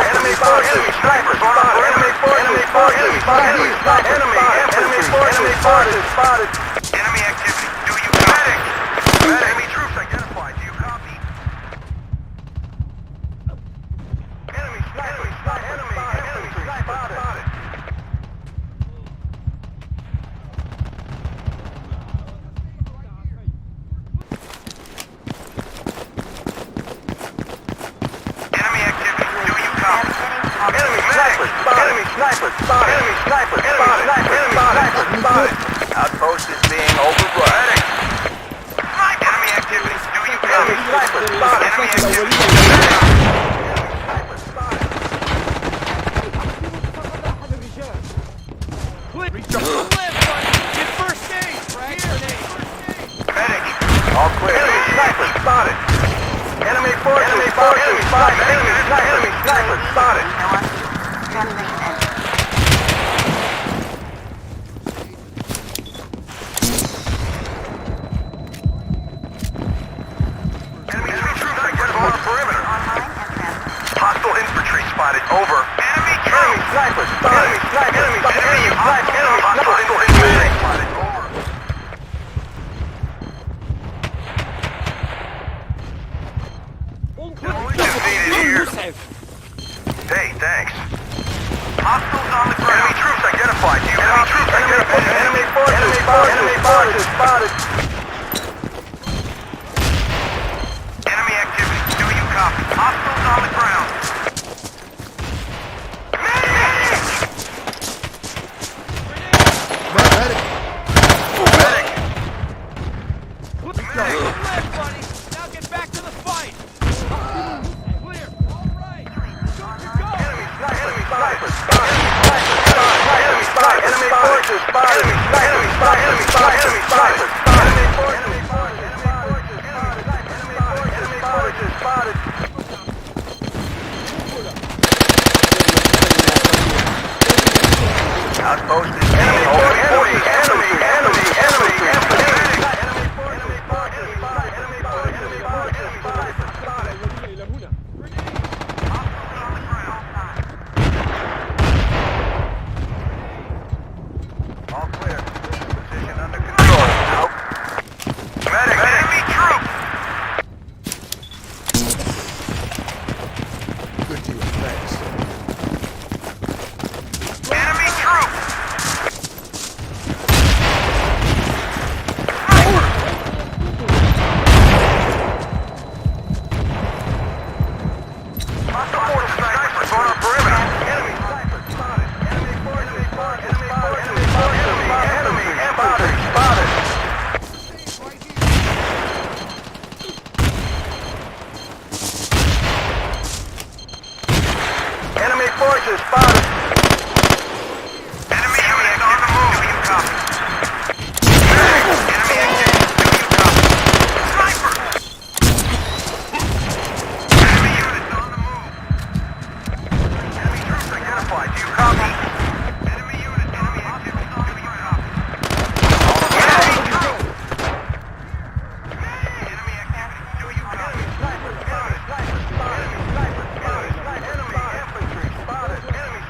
Enemy forces. Snipers on our enemy forces spotted. Enemy forces spotted. Enemy activity. Do you copy? Enemy troops identified. Do you copy? Enemy snipers. Enemy spotted. Enemy activity. Do you copy? Enemy snipers. Enemy snipers spotted. Enemy snipers spotted. Spotted. Outpost is being overrun. Enemy activity. Do you copy? Enemy snipers spotted. Enemy activity. You live, buddy. Get first aid. Right here. Medic. All clear. Enemy snipers spotted. Enemy forces spotted. Enemy snipers spotted. Enemy troops identified on the perimeter. Hostile infantry spotted. Over. Enemy snipers spotted. Enemy hostile infantry spotted. Over. Defeated here. Hey, thanks. Hostiles on the ground. Enemy troops identified. You enemy troops identified. Enemy forces spotted. Enemy activity. Do you copy? Hostiles on the ground. Medic! You live, buddy. Now get back to the fight. Clear. All right. Enemy snipers spotted. Enemy forces spotted. Enemy forces spotted. Outpost is enemy forces. All clear. Position under control. Medic. Enemy troop. Good deal, thanks. Enemy troop. Hostile forces snipers on our perimeter. Enemy snipers spotted. Enemy forces spotted. Enemy spotted. Enemy forces spotted. Enemy unit on the move. Do you copy? Enemy activity. Do you copy? Sniper! Enemy units on the move. Enemy troops identified. Do you copy? Enemy unit. Enemy activity. Do you copy? Enemy troops! Enemy activity. Do you copy? Snipers spotted. Enemy infantry spotted. Enemy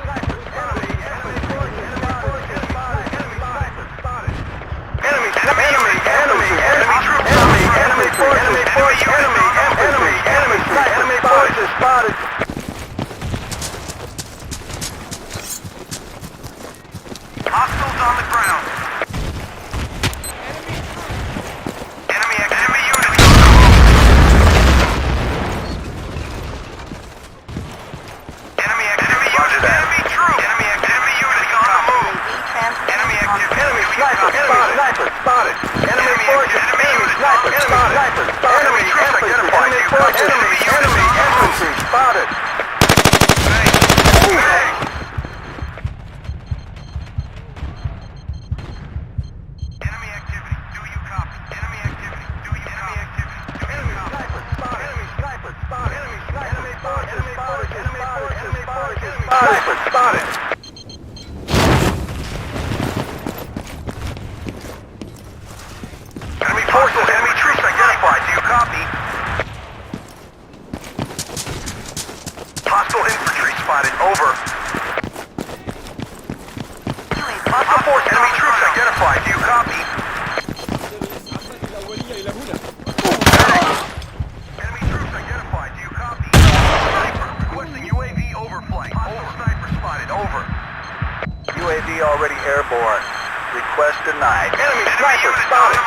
denied. Enemy sniper spotted.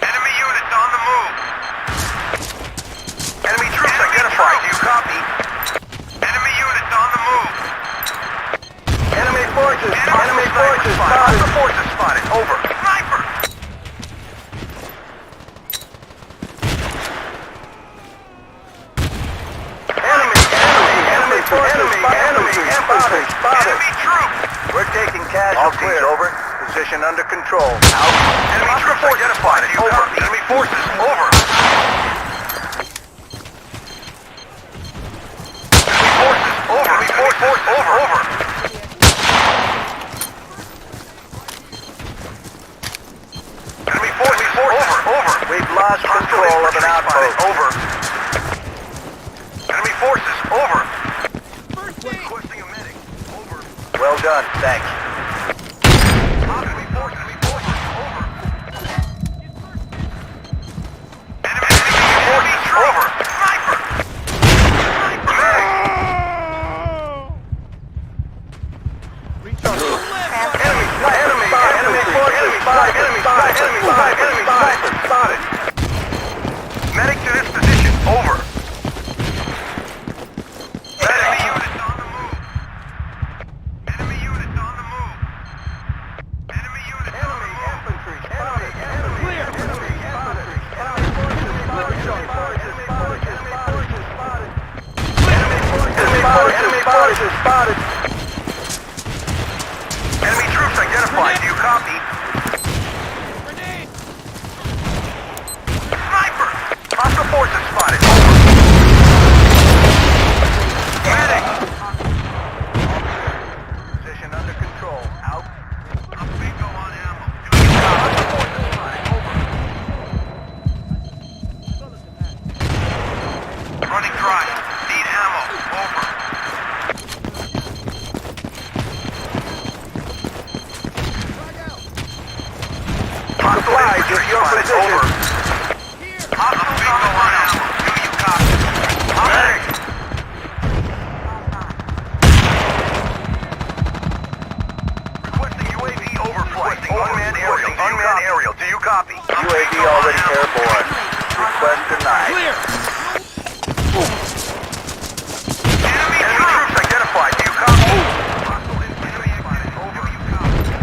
Enemy units on the move. Enemy troops identified. Do you copy? Enemy units on the move. Enemy forces spotted. The forces spotted. Over. Sniper. Enemy troops! We're taking casualties, over. Position under control. Out. Enemy troops identified. Over. Enemy forces, over. Enemy forces, over. Enemy forces, over. Enemy forces, over. We've lost control of an outpost. Over. Enemy forces, over. Requesting a medic. Over. Well done, thanks. Enemy forces, over. Enemy forces, over. Sniper! Medic! Recharge. Enemy forces spotted. Medic to this position, over. Enemy units on the move. Enemy units on the move. Enemy units on the move. Infantry spotted. Clear. Enemy infantry spotted. Enemy forces spotted. Enemy troops identified. Do you copy? Grenade. Sniper! Hostile forces spotted. Medic! Position under control. Out. I'm bingo on ammo. Hostile forces spotted. Over. Running dry. Need ammo. Over. Hostile infantry spotted. Over. Hostile bingo on ammo. Do you copy? Medic! Requesting UAV overflight. Unmanned aerial. Do you copy? UAV already airborne. Request denied. Clear. Enemy troops identified. Do you copy? Hostile infantry spotted. Over. Do you copy?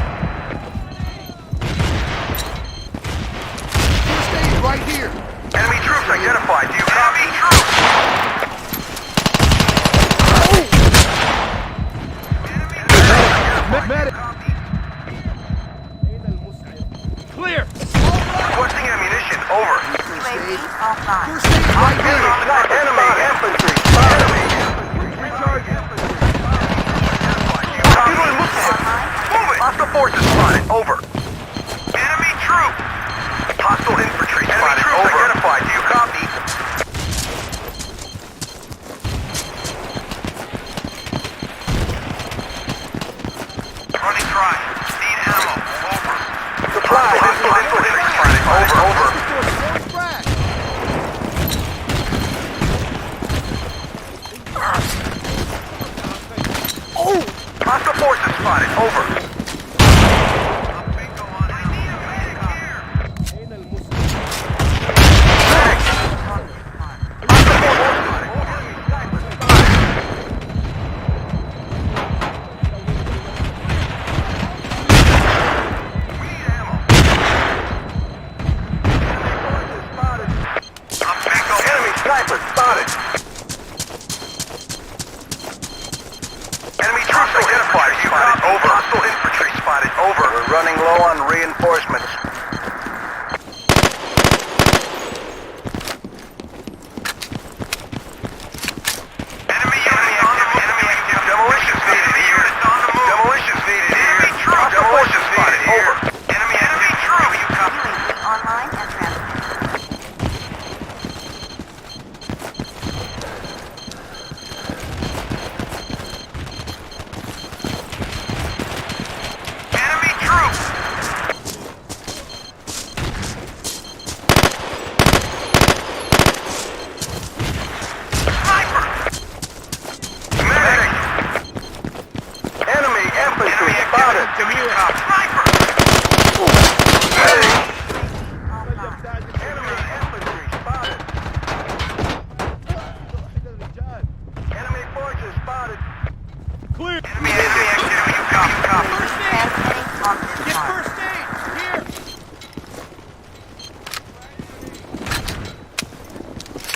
Stay right here. Enemy troops identified. Do you copy? Enemy troops! Medic. Copy. Clear. Requesting ammunition. Over. UAV offline. Right here. Enemy infantry spotted. Move it! Hostile forces spotted. Over. Enemy troop! Hostile infantry spotted. Over. Identified. Do you copy? Running dry. Need ammo. Over. Supply. Hostile infantry spotted. Over. Hostile forces spotted. Over.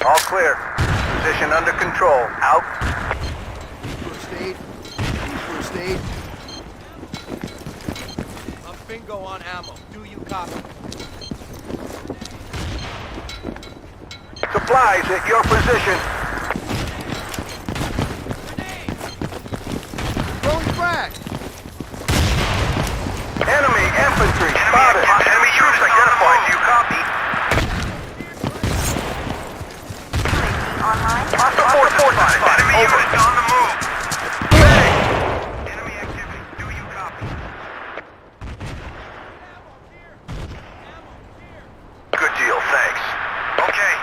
All clear. Position under control. Out. First aid. First aid. I'm bingo on ammo. Do you copy? Supplies at your position. Throwing frag. Enemy infantry spotted. Enemy troops identified. Do you copy? Online. Hostile force spotted. Enemy units on the move. Ready. Enemy activity. Do you copy? Good deal. Thanks. Okay.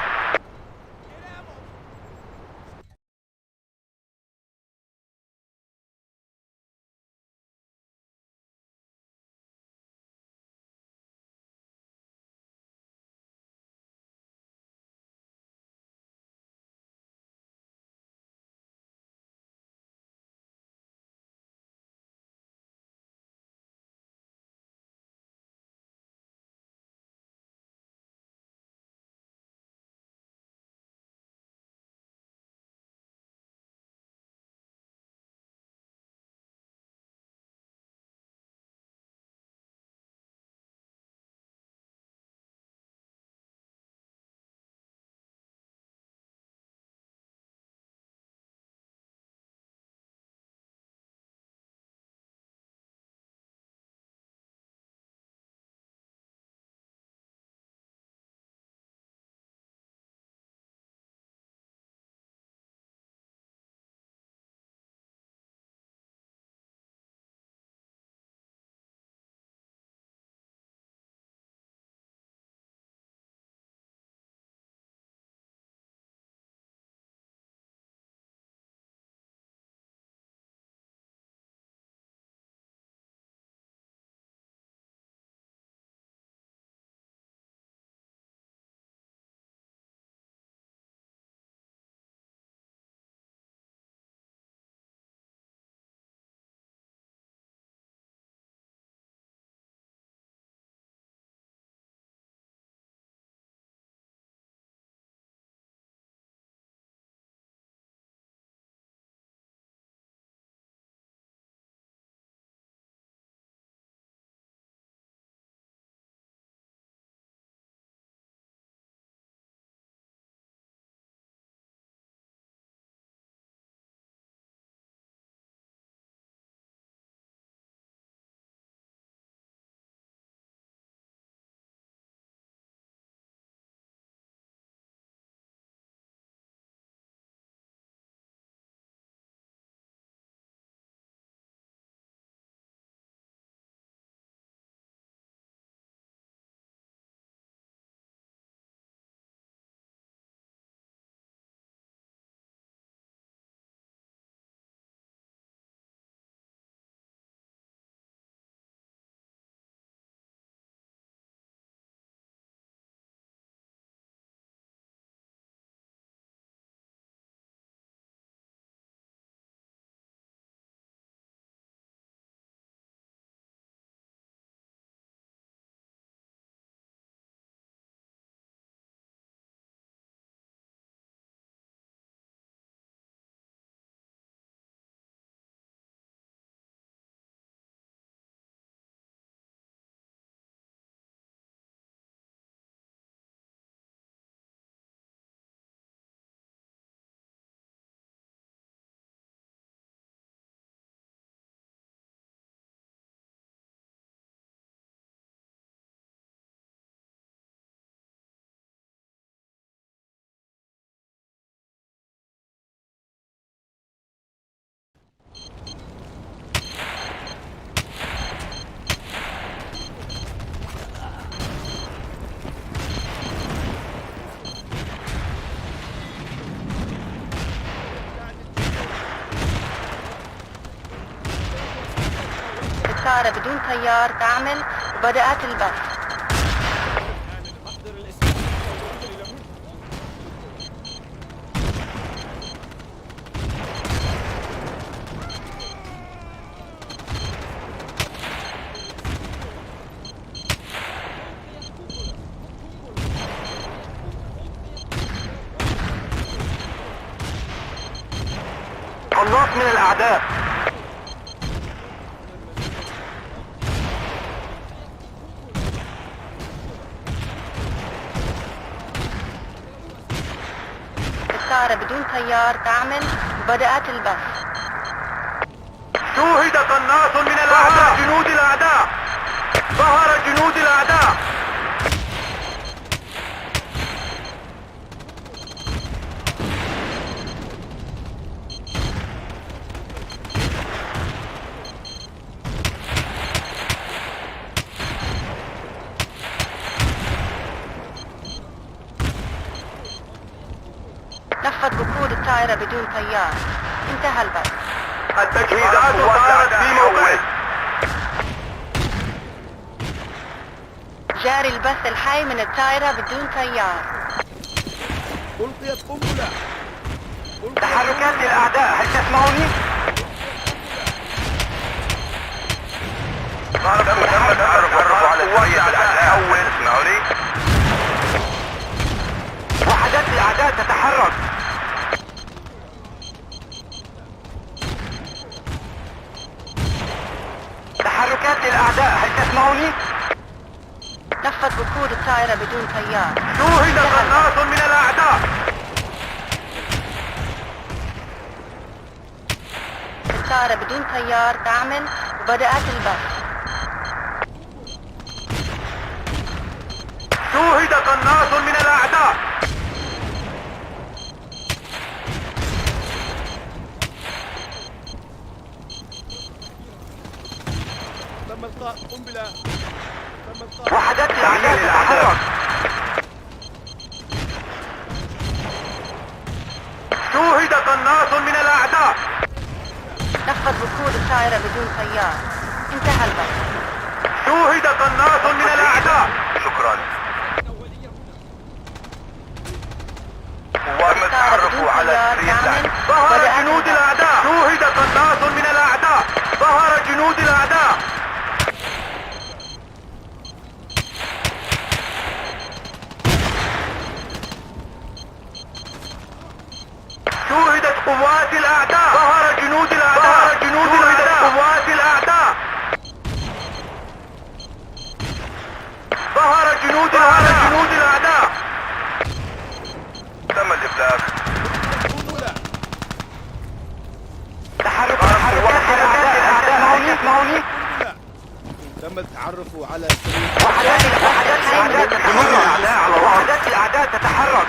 طائرة بدون طيار تعمل وبدأت البث. خلاص من الأعداء. الطائرة بدون طيار تعمل وبدأت البث. شوهد قناص من الأعداء. جنود الأعداء. ظهر جنود الأعداء. نفذ وقود الطائرة بدون طيار. انتهى البث. التجهيزات صارت في موقعه. جاري البث الحي من الطائرة بدون طيار. ألقيت قنبلة. تحركات للأعداء، هل تسمعوني؟ تم التعرف على قوات الأعداء. أول اسمعوني. وحدات الأعداء تتحرك. تحركات للأعداء، هل تسمعوني؟ نفذ وقود الطائرة بدون طيار. شوهد قناص من الأعداء. الطائرة بدون طيار تعمل وبدأت البث. شوهد قناص من الأعداء. تم إلقاء قنبلة. تم إلقاء. وحدات الأعداء تتحرك. شوهد قناص من الأعداء. نفذ وقود الطائرة بدون طيار. انتهى البث. شوهد قناص من الأعداء. شكرا. قوات التحرك على السريع. ظهر جنود الأعداء. شوهد قناص من الأعداء. ظهر جنود الأعداء. شوهدت قوات الأعداء. ظهر جنود الأعداء. ظهر جنود الأعداء. قوات الأعداء. ظهر جنود الأعداء. جنود الأعداء. تم الإبلاغ. تحركات الأعداء. اسمعوني. تم التعرف على سرير. وحدات الأعداء تتحرك. وحدات الأعداء تتحرك.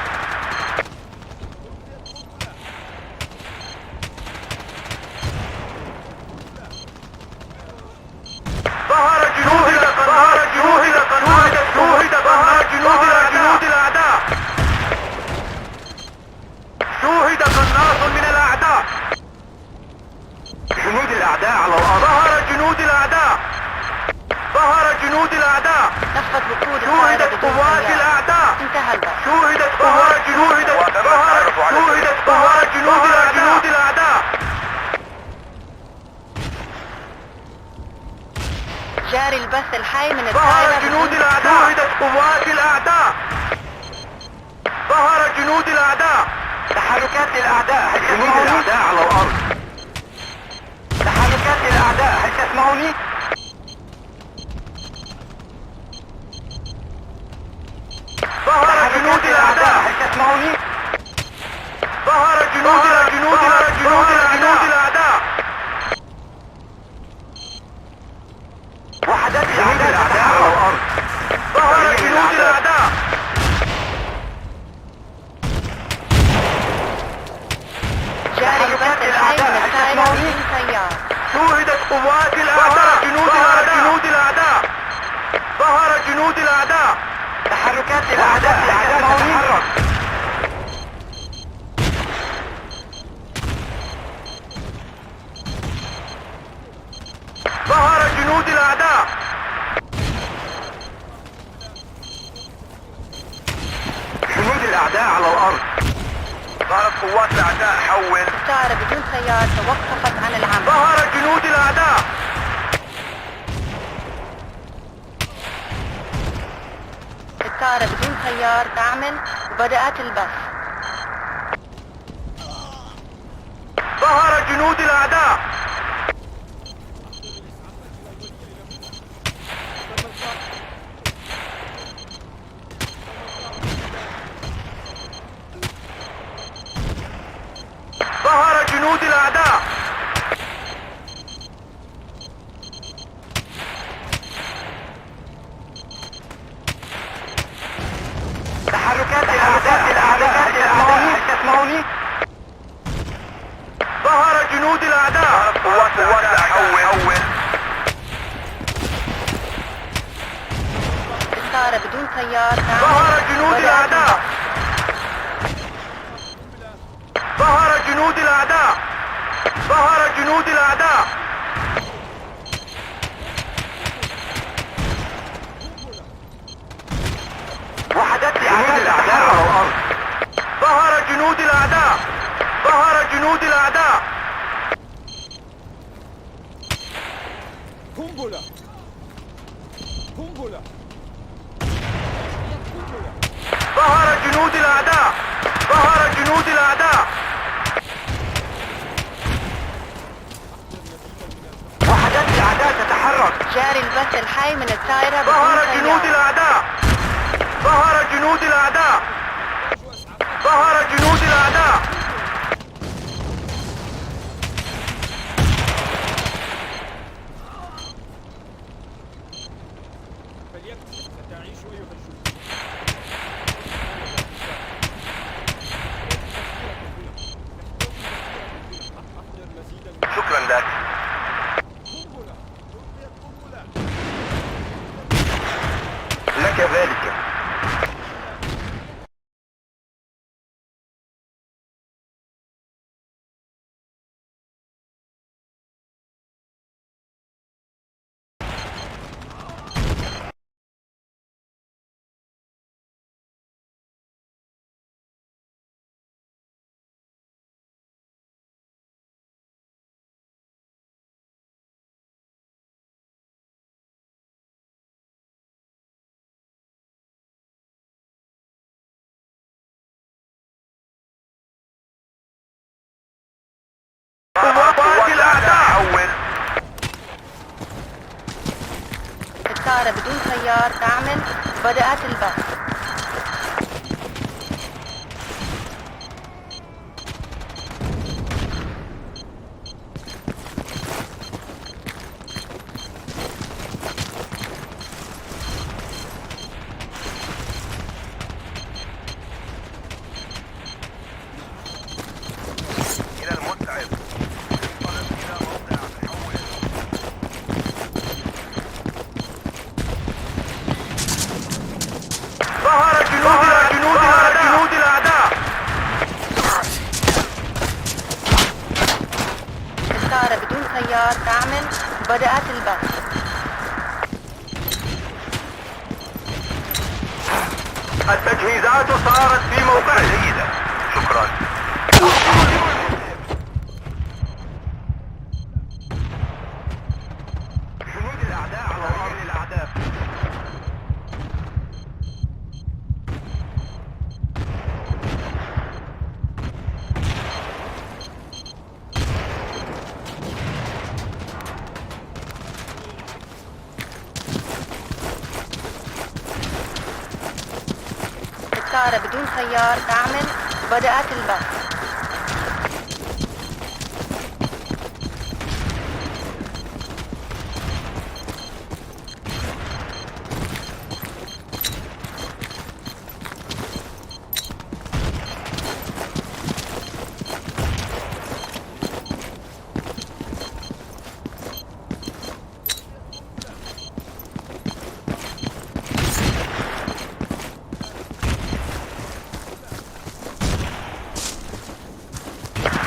ظهر جنود الأعداء. شوهد جنود الأعداء. شوهد قناص من الأعداء. جنود الأعداء على الأرض. ظهر جنود الأعداء. ظهر جنود الأعداء. نفذ وقود الطائرة شوهدت بدون قوات طيار. الأعداء. انتهى البث. شوهدت قوات جنود الأعداء. جاري البث الحي من ظهر الطائرة جنود بدون الأعداء. شوهدت قوات الأعداء. ظهر جنود الأعداء. تحركات للأعداء، هل تسمعوني؟ جنود الأعداء على الأرض. تحركات للأعداء، هل تسمعوني؟ ظهر جنود الأعداء، هل تسمعوني؟ ظهر جنود الأعداء. وحدات الأعداء على الأرض. ظهر جنود الأعداء. جاري البث الحي من الطائرة بدون طيار. شوهدت قوات الأعداء. جنود الأعداء. ظهر جنود الأعداء. تحركات الأعداء تتحرك. ظهر جنود الأعداء. جنود الأعداء على الأرض. ظهرت قوات الأعداء. حول. الطائرة بدون طيار توقفت عن العمل. ظهر جنود الأعداء. الطائرة بدون طيار تعمل وبدأت البث. ظهر جنود الأعداء. ظهر جنود الأعداء. تحركات الأعداء تسمعوني؟ ظهر جنود الأعداء. قوات حول. طائرة بدون طيار تعمل. ظهر جنود الأعداء. ظهر جنود الأعداء. ظهر جنود الأعداء. وحدات جنود الأعداء على الأرض. ظهر جنود الأعداء. ظهر جنود الأعداء. قنبلة. ظهر جنود الأعداء. ظهر جنود الأعداء. وحدات الأعداء تتحرك. جاري البث الحي من الطائرة ظهر بدون جنود طيار. الأعداء. ظهر جنود الأعداء. ظهر جنود الأعداء. ستعيش أيها الجنود. شكرا لك. لك ذلك. قوات الأعداء. الطائرة بدون طيار تعمل. بدأت البث. إلى المتعب. انطلق إلى موقع تحول. ظهر جنود الأعداء. الطائرة بدون طيار تعمل. بدأت البث. التجهيزات صارت في موقع جيدة. شكرا. جنود الأعداء على أرض الأعداء. الطائرة بدون طيار تعمل. بدأت البث.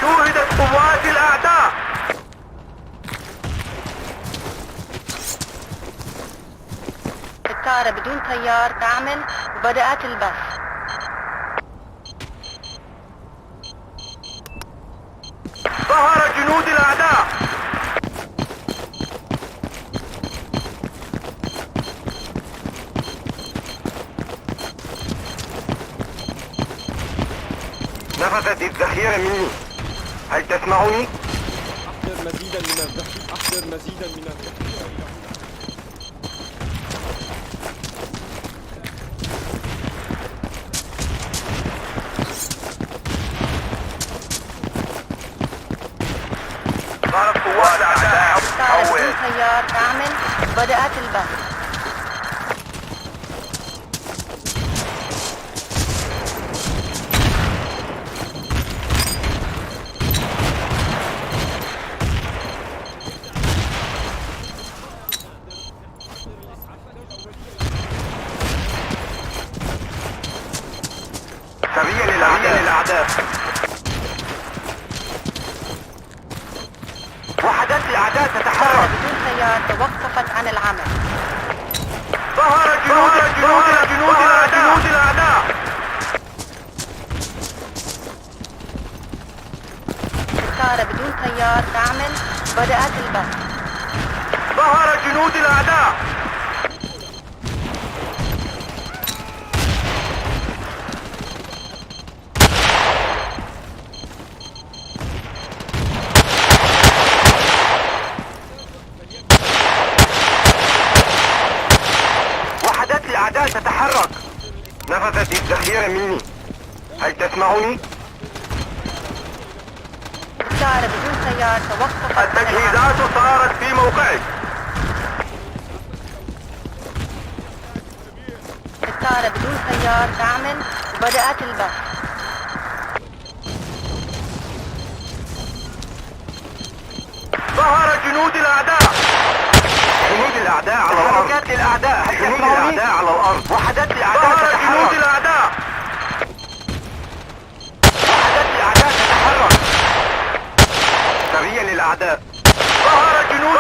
شوهدت قوات الأعداء. الطائرة بدون طيار تعمل. بدأت البث. ظهر جنود الأعداء. نفذت الذخيرة مني. هل تسمعني؟ أحضر مزيدا من الذخيرة. أحضر مزيدا من الذخيرة. صارت قوات الأعداء طائرة بدون طيار تعمل. بدأت البث. سريع للأعداء. وحدات الأعداء طائرة تتحرك. بدون طيار توقفت عن العمل. ظهر جنود الأعداء. طائرة بدون طيار تعمل. بدأت البث. ظهر جنود الأعداء. وحدات الأعداء تتحرك. نفذت الذخيرة مني. هل تسمعني؟ الطائرة بدون طيار توقفت عن العمل. التجهيزات صارت في موقعك. الطائرة بدون طيار تعمل. بدأت البث. ظهر جنود الأعداء. جنود الأعداء على الأرض. تحركات الأعداء. جنود الأعداء على الأرض. وحدات الأعداء تتحرك. جنود الأعداء. وحدات الأعداء تتحرك. سريع للأعداء. ظهر جنود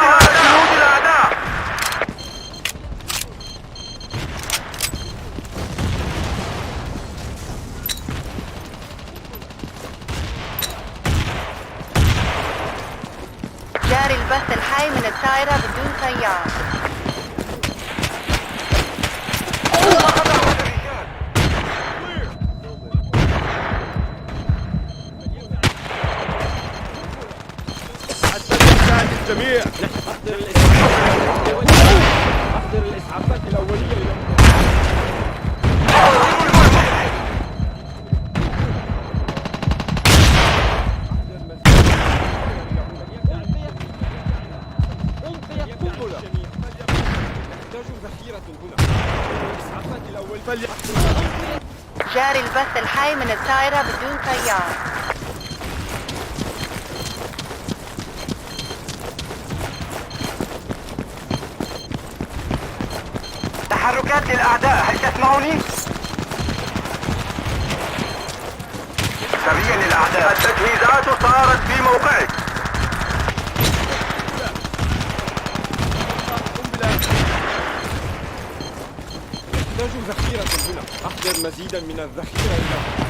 الأعداء. جاري البث الحي من الطائرة بدون طيار. الجميع. أحضر الإسعافات الأولية. جاري البث الحي من الطائرة بدون طيار. تحركات للأعداء. هل تسمعني؟ سريع للأعداء. التجهيزات صارت في موقعك. نحتاج ذخيرة هنا. أحضر مزيدا من الذخيرة هنا.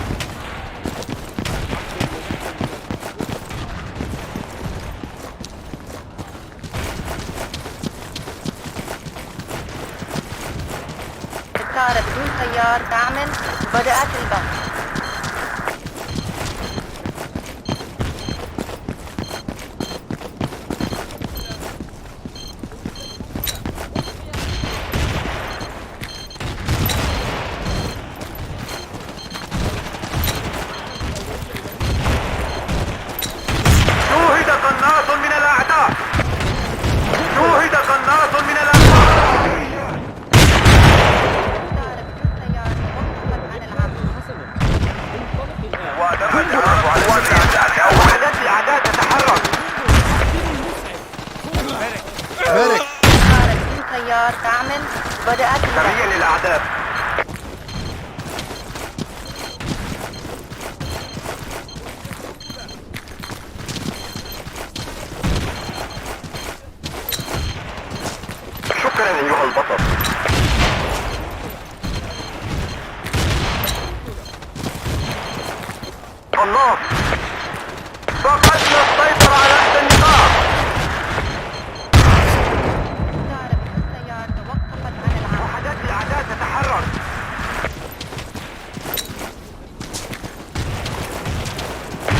الطائرة بدون طيار تعمل. بدأت البث. شوهد قناص من الأعداء. شوهد قناص من الأعداء. الطائرة بدون طيار توقفت عن العمل. وحدات الأعداء تتحرك. الطائرة بدون طيار تعمل. بدأت البث. سريع للأعداء. شكرا أيها البطل. قناص. فقدنا السيطرة على إحدى النقاط. الطائرة بدون طيار توقفت عن العمل. وحدات الأعداء تتحرك.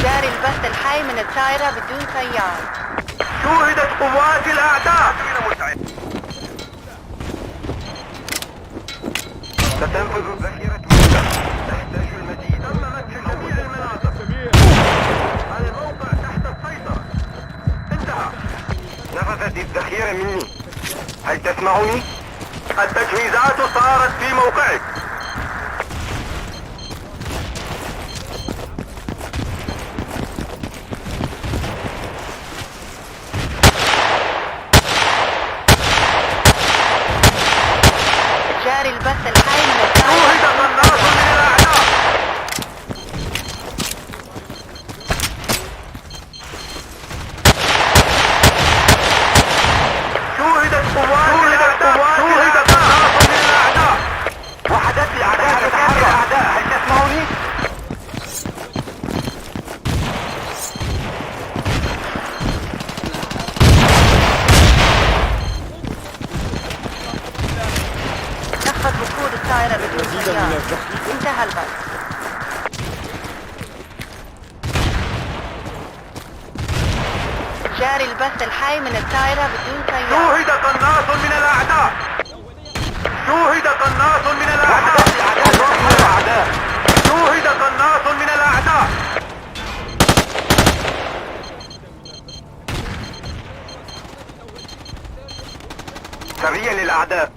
جاري البث الحي من الطائرة بدون طيار. شوهدت قوات الأعداء. ستنفذ الذخيرة منك. تحتاج المزيد. تم مدح جميع المناطق. الموقع تحت السيطرة. انتهى. نفذت الذخيرة مني. هل تسمعني؟ التجهيزات صارت في موقعك. جاري البث الحي من الطائرة بدون طيار. شوهدت قوات الناس من الأعداء. وحدات الأعداء. هل تسمعني؟ نفذ وقود الطائرة بدون مزيدا طيار. من الذخيرة. انتهى البث. جاري البث الحي من الطائرة بدون طيار. شوهد قناص من الأعداء. شوهد قناص من الأعداء. شوهد قناص من الأعداء. سريا للأعداء.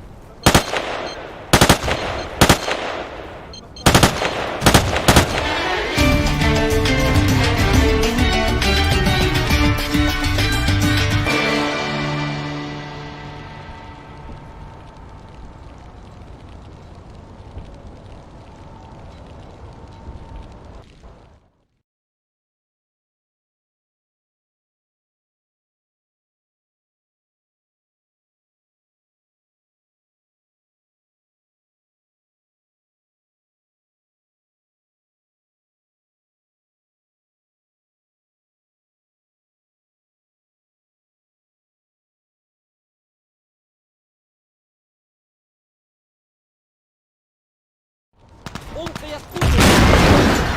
ألقيت قنبلة.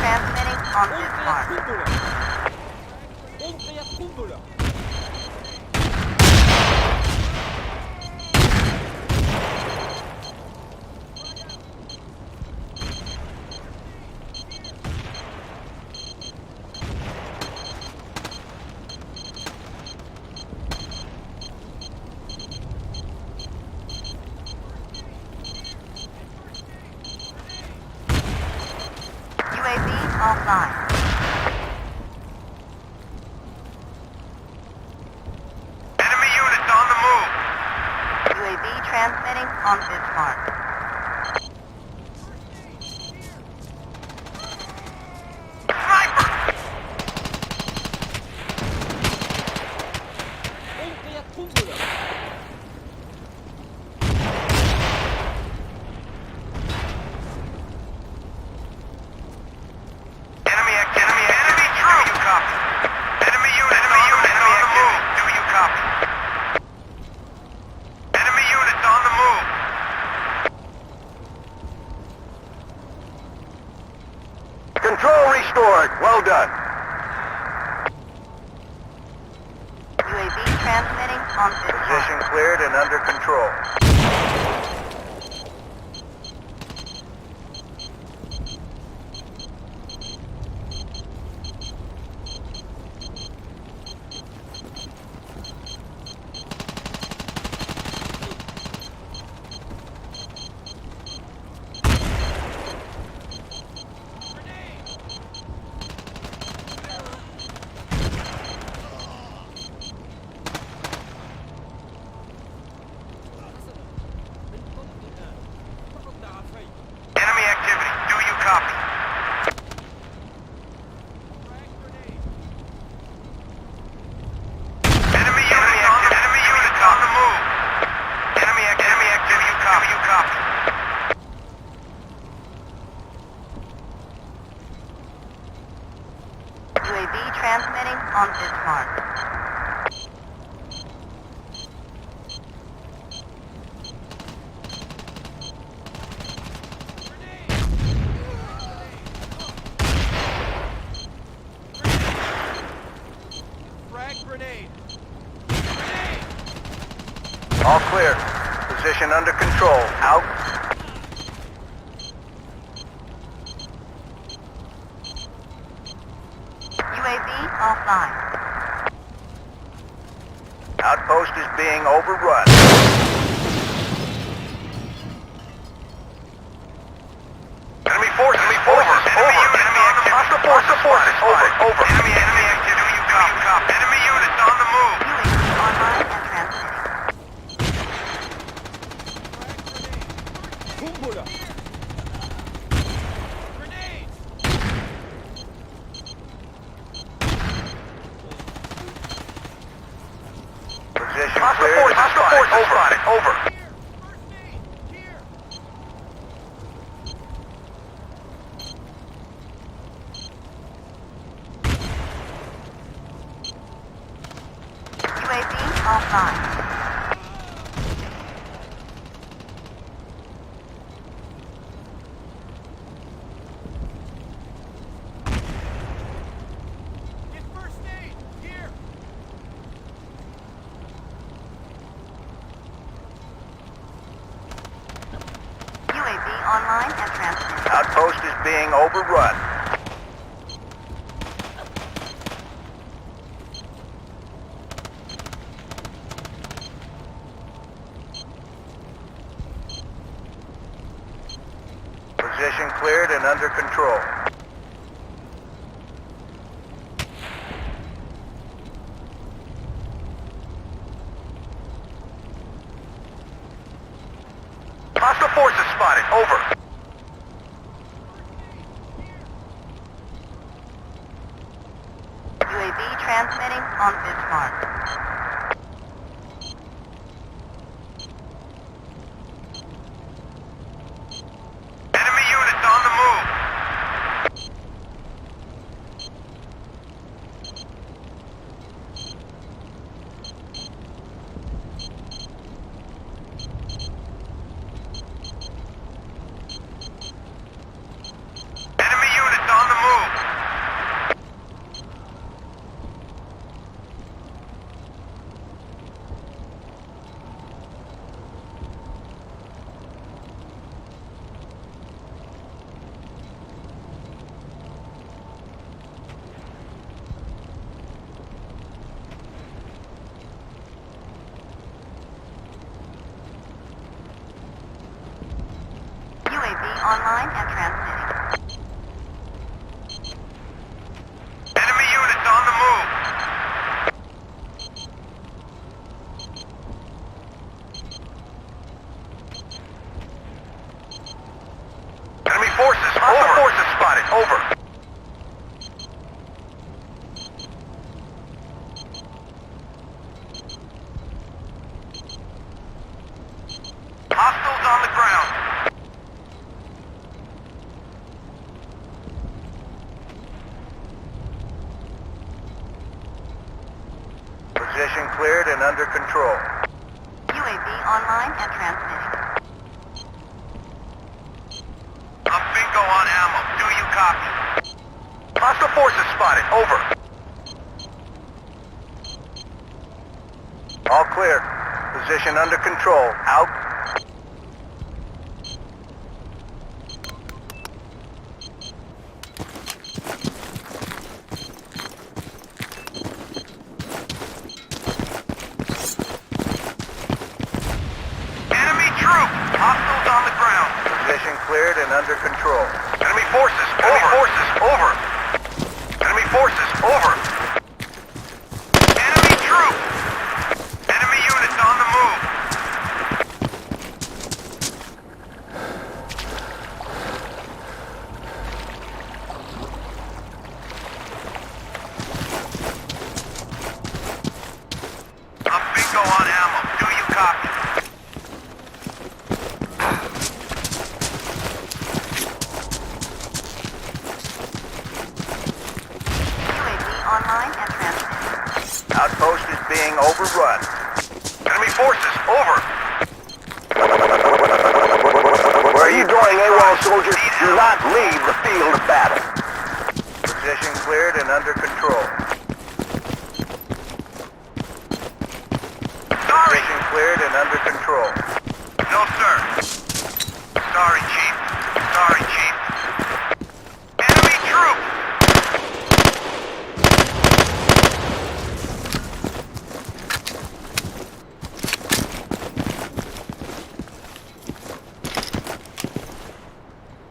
Transmitting on this mark. ألقيت قنبلة. UAV offline. Enemy units on the move. UAV transmitting on this mark. Sniper! ألقيت قنبلة. Enemy troops. Do you copy? Enemy units on the move. Do you copy? Enemy units on the move. Control restored. Well done. UAV transmitting on this Position mark. cleared and under control. Enemy activity. Do you copy? Enemy units on the move. Enemy activity. Do you copy? UAV transmitting on this mark. All clear. Position under control. Out. UAV offline. Outpost is being overrun. Enemy forces. Enemy forces. Enemy units. Enemy activity. Hostile forces. Over. Over. Enemy activity. Do you copy? Enemy units on the move. UAV online and transmitting. قنبلة. Grenade! Position clear. Hostile forces spotted. Over. Here! UAV offline. Get first aid! Here! UAV online and transmitting. Outpost is being overrun. Position cleared and under control. Hostile forces spotted. Over. UAV transmitting on Bismarck. Enemy units on the move. Enemy units on the move. UAV online and transmitting. Enemy units on the move. Enemy forces. Hostile forces spotted. Over. Hostiles on the ground. Position cleared and under control. UAV online and transmitting. I'm bingo on ammo. Do you copy? Hostile forces spotted. Over. All clear. Position under control. Out. Enemy troop. Hostiles on the ground. Position cleared and under control. Enemy forces. Enemy forces. Over. Enemy forces. Over. Enemy troop. Enemy units on the move. I'm bingo on ammo. Do you copy? UAV online and transmitting. Outpost is being overrun. Enemy forces, over. Where are you going, AWOL soldiers? Do not leave the field of battle. Position cleared and under control. Position cleared and under control. No, sir. Sorry, Chief. Sorry, Chief. Enemy troop!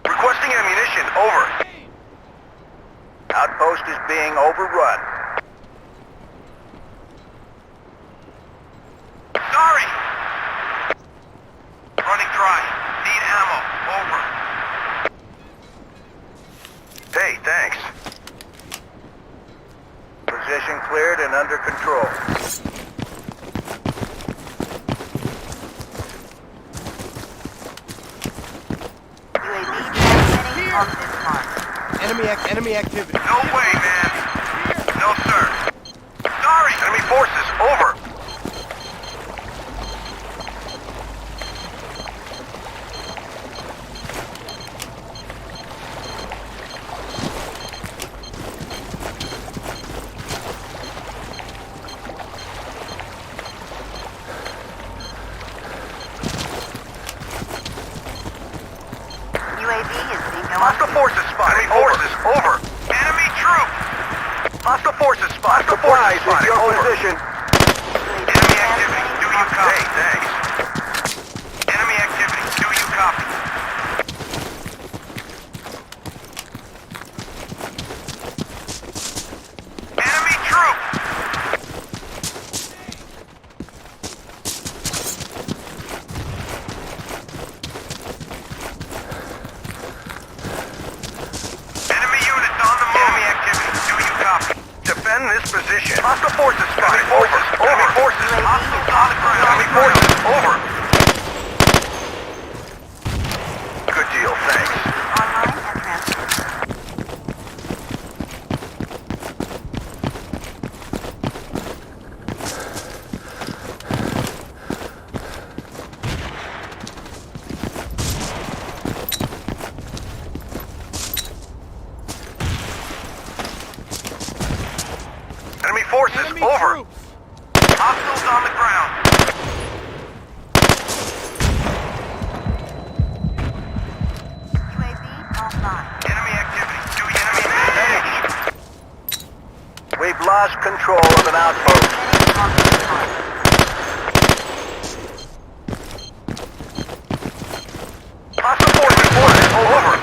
Requesting ammunition. Over. Outpost is being overrun. Sorry! Running dry. Need ammo. Over. Hey, thanks. Position cleared and under control. UAV transmitting on this mark. Enemy activity. No way, man. No, sir. Sorry! Enemy forces. Over. UAV is bingo on Hostile fuel. forces spotted. Enemy forces. Over. Enemy troop. Hostile forces spotted. Hostile forces spotted. Your position. Enemy activity. Do you copy? Hey, thanks. Enemy activity. Do you copy? Enemy troop. Enemy units on the move. Enemy activity. Do you copy? Defend this position. Hostile forces spotted. Enemy forces. Enemy forces. Hostiles on the ground. Enemy forces. Over. Good deal. Thanks. Online and transmitted. Enemy forces. Enemy Over. troops. Hostiles on the ground. UAV offline. Enemy activity. Do you enemy manage? We've lost control of an outpost. Transmitting on this mark. Hostile forces spotted. Over.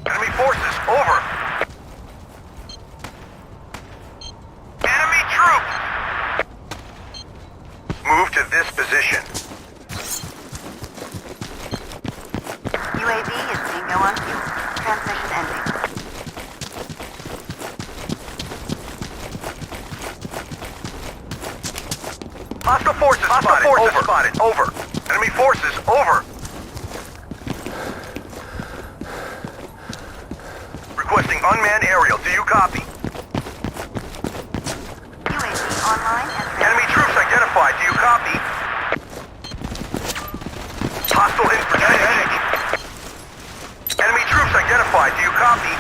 Enemy forces. Over. Enemy troops. Move to this position. UAV is bingo on fuel. Transmission ending. Hostile forces spotted. Forces over. Spotted. Over. Enemy forces. Over. Requesting unmanned aerial. Do you copy? UAV online and Enemy transmitted. troops identified. Do you copy? Hostile infantry. Enemy troops identified. Do you copy?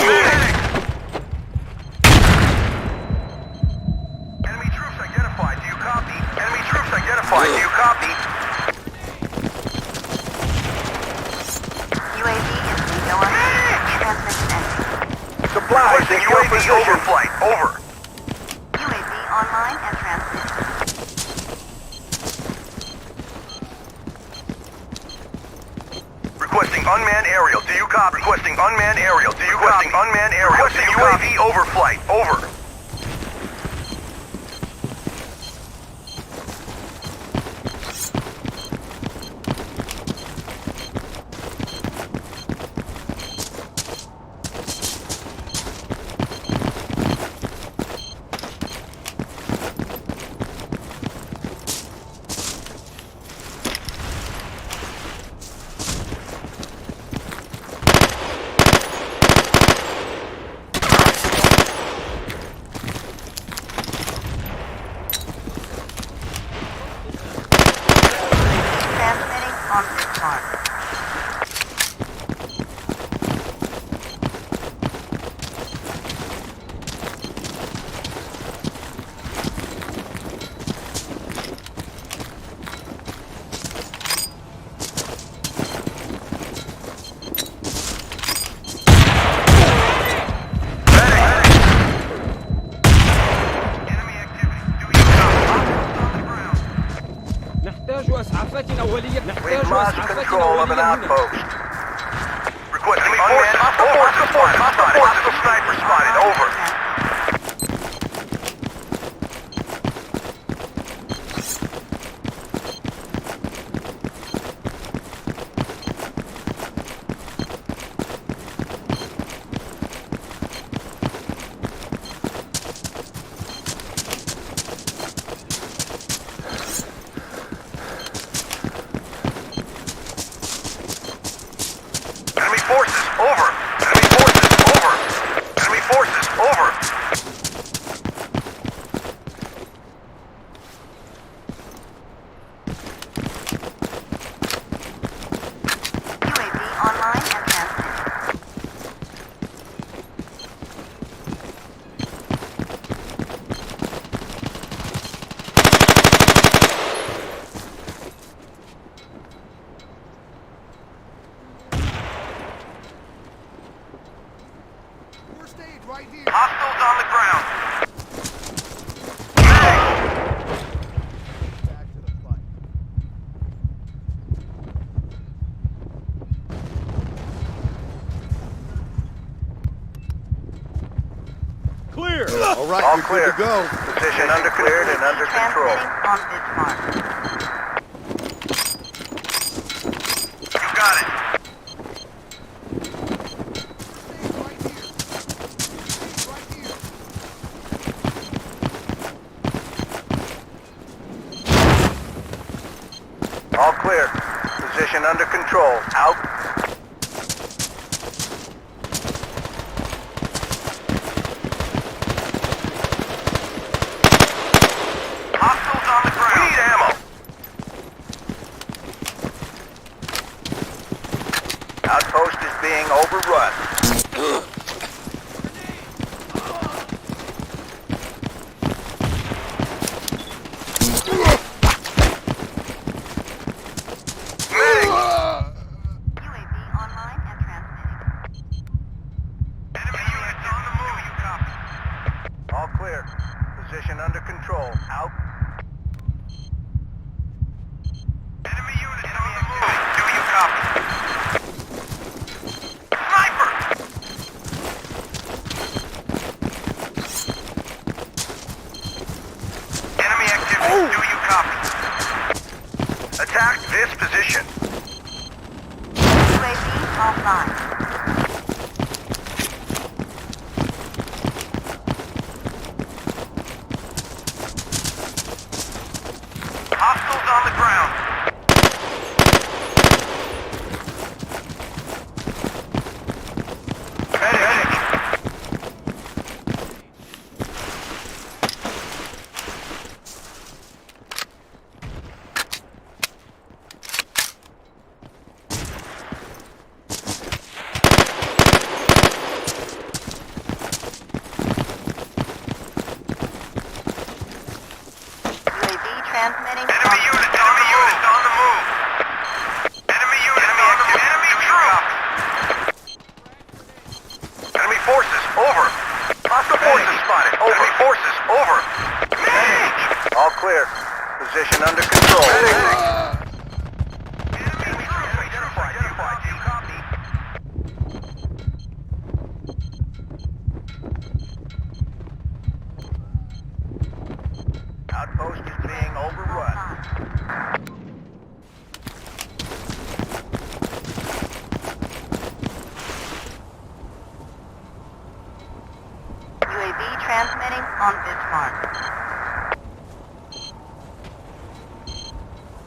Medic! Enemy troops identified. Do you copy? Enemy troops identified. Do you copy? UAV is bingo on fuel. Transmission ending. Supplies in your position. Overflight. Over. UAV online and transmitted. Requesting unmanned aerial. Do you copy? Requesting unmanned aerial. Do you copy? Requesting unmanned aerial. Requesting UAV overflight. Over. أولية We've نحتاج lost إسعافات control of an أولية هنا. outpost. Requesting unmanned. Hostile sniper spotted. Over. Enemy forces, over! Enemy forces, over! Enemy forces, over! UAV online and transmitting. Hostiles on the ground. Clear. All right, All you're clear. good to go. Position under cleared and under control. Transmitting on Bismarck. You got it. All clear. Position under control. Out. Hostiles on the ground. We need ammo. Outpost is being overrun. UAV online and transmitting. Enemy units on the move. You copy. All clear. Position under control. Out. Enemy units on the move. Do you copy? Sniper! Enemy activity. Do you copy? Attack this position. UAV offline. Hostiles on the ground. Medic. UAV transmitting Enemy units on the move. Enemy units on the move. Enemy troop. Enemy forces over. Hostile forces spotted. Over. Enemy forces over. Medic. All clear. Position under control. Medic. Enemy troops identified. Do you copy? Outpost is being overrun. UAV transmitting on Bismarck.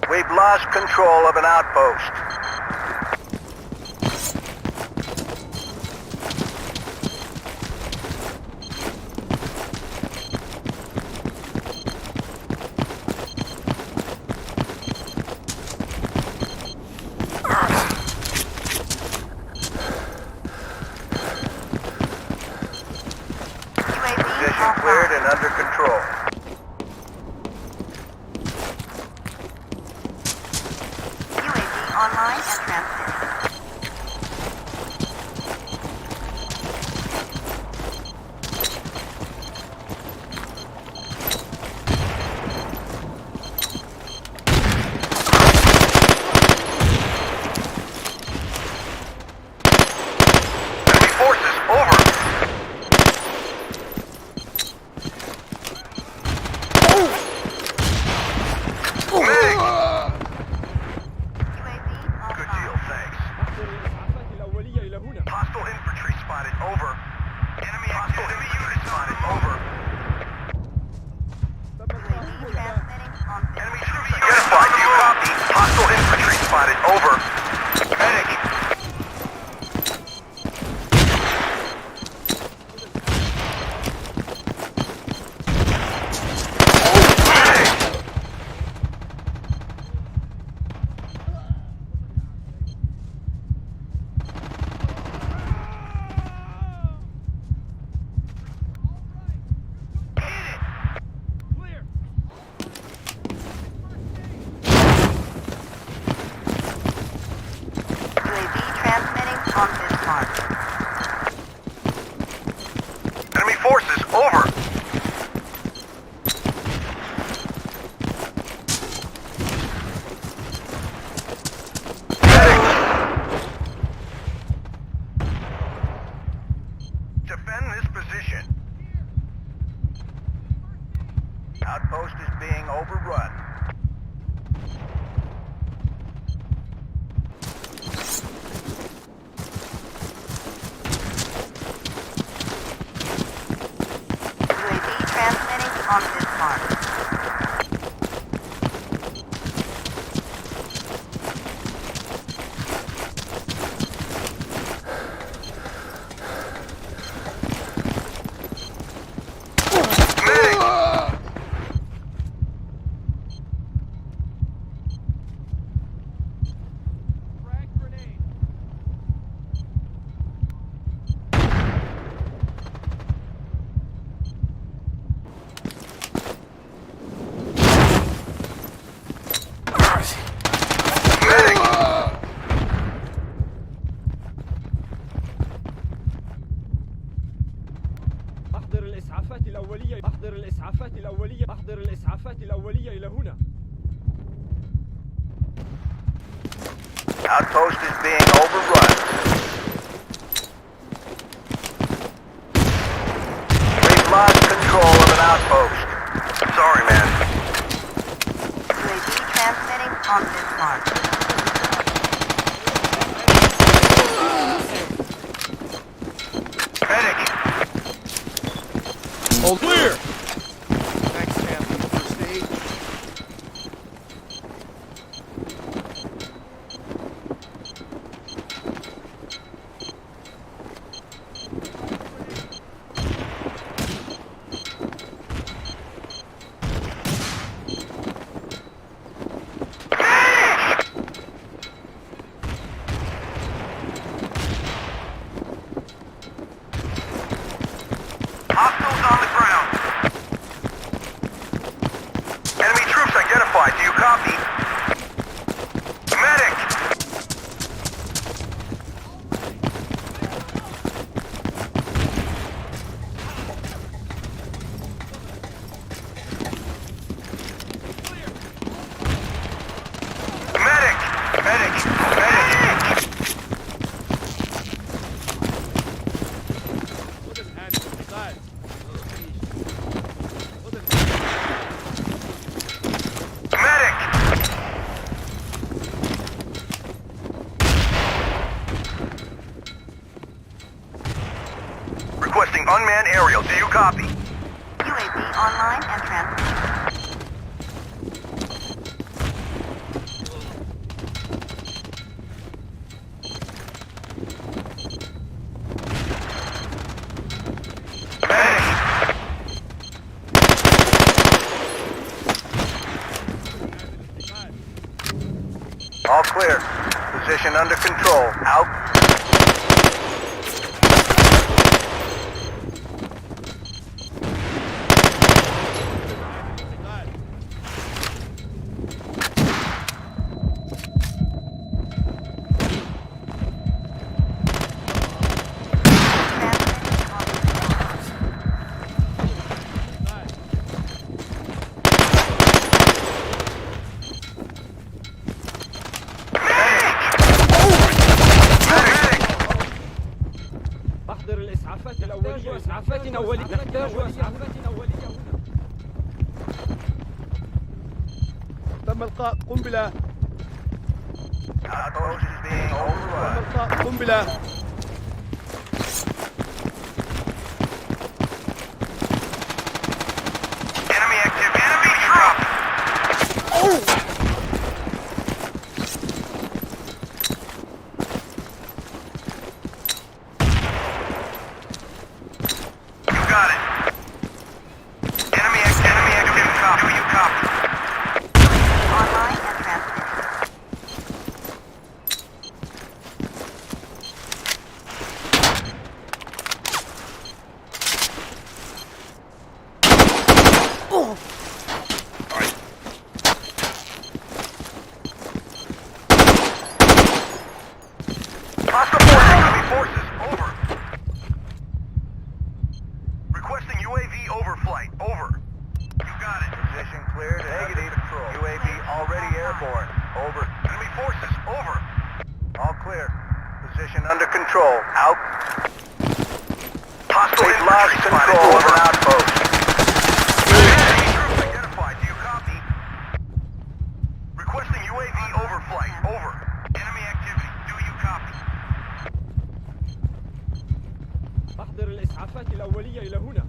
We've lost control of an outpost. UAV Position cleared offline. and under control. UAV online and transmitting. forces, over. Defend this position. Outpost is being overrun. UAV transmitting on this mark. Frag grenade. أحضر الإسعافات الأولية. أحضر الإسعافات الأولية. أحضر الإسعافات الأولية إلى هنا. Outpost is being overrun. We've lost control of an outpost. Sorry, man. UAV transmitting on this mark. Medic! All clear. Thanks, Cam. First aid. Hostiles on the ground. Enemy troops identified. Do you copy? Medic! Medic! Medic! Medic! خد الحاجة inside. خد Medic! Requesting unmanned aerial. Do you copy? UAV online and transmitting. Medic! All clear. Position under control. Out. inside. Transmitting on this mark. Inside. أحضر الإسعافات الأولية. إسعافات أولية. نحتاج إسعافات أولية هنا. تم إلقاء قنبلة. Outpost is being تم overrun. إلقاء قنبلة. Enemy active. Enemy drop. You got it. Enemy active. Enemy active. Copy. Do you copy? Online and transmitting. UAV overflight. Over. You got it. Position cleared. Negative. Control. UAV already airborne. Over. Enemy forces. Over. All clear. Position under control. Out. Hostile infantry lost control of an outpost. Enemy troops identified. Do you copy? Requesting UAV overflight. Over. Enemy activity. Do you copy? أحضر الإسعافات الأولية إلى هنا.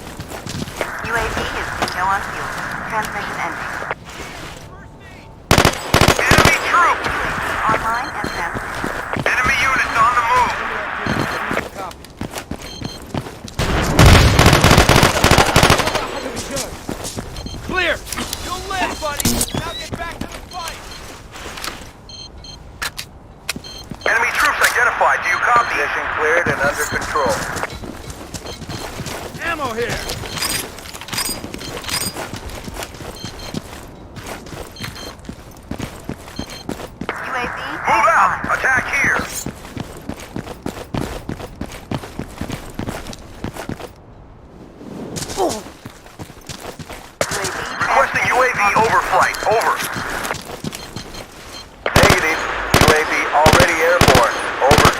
UAV is bingo on fuel. Transmission ending. Enemy troops! Online and transmitting. Enemy units on the move! Clear! You'll live, buddy! Now get back to the fight! Enemy troops identified. Do you copy? Position cleared and under control. Ammo here! UAV Move out! online. Attack here! Requesting UAV overflight. Over. Negative. UAV already airborne. Over.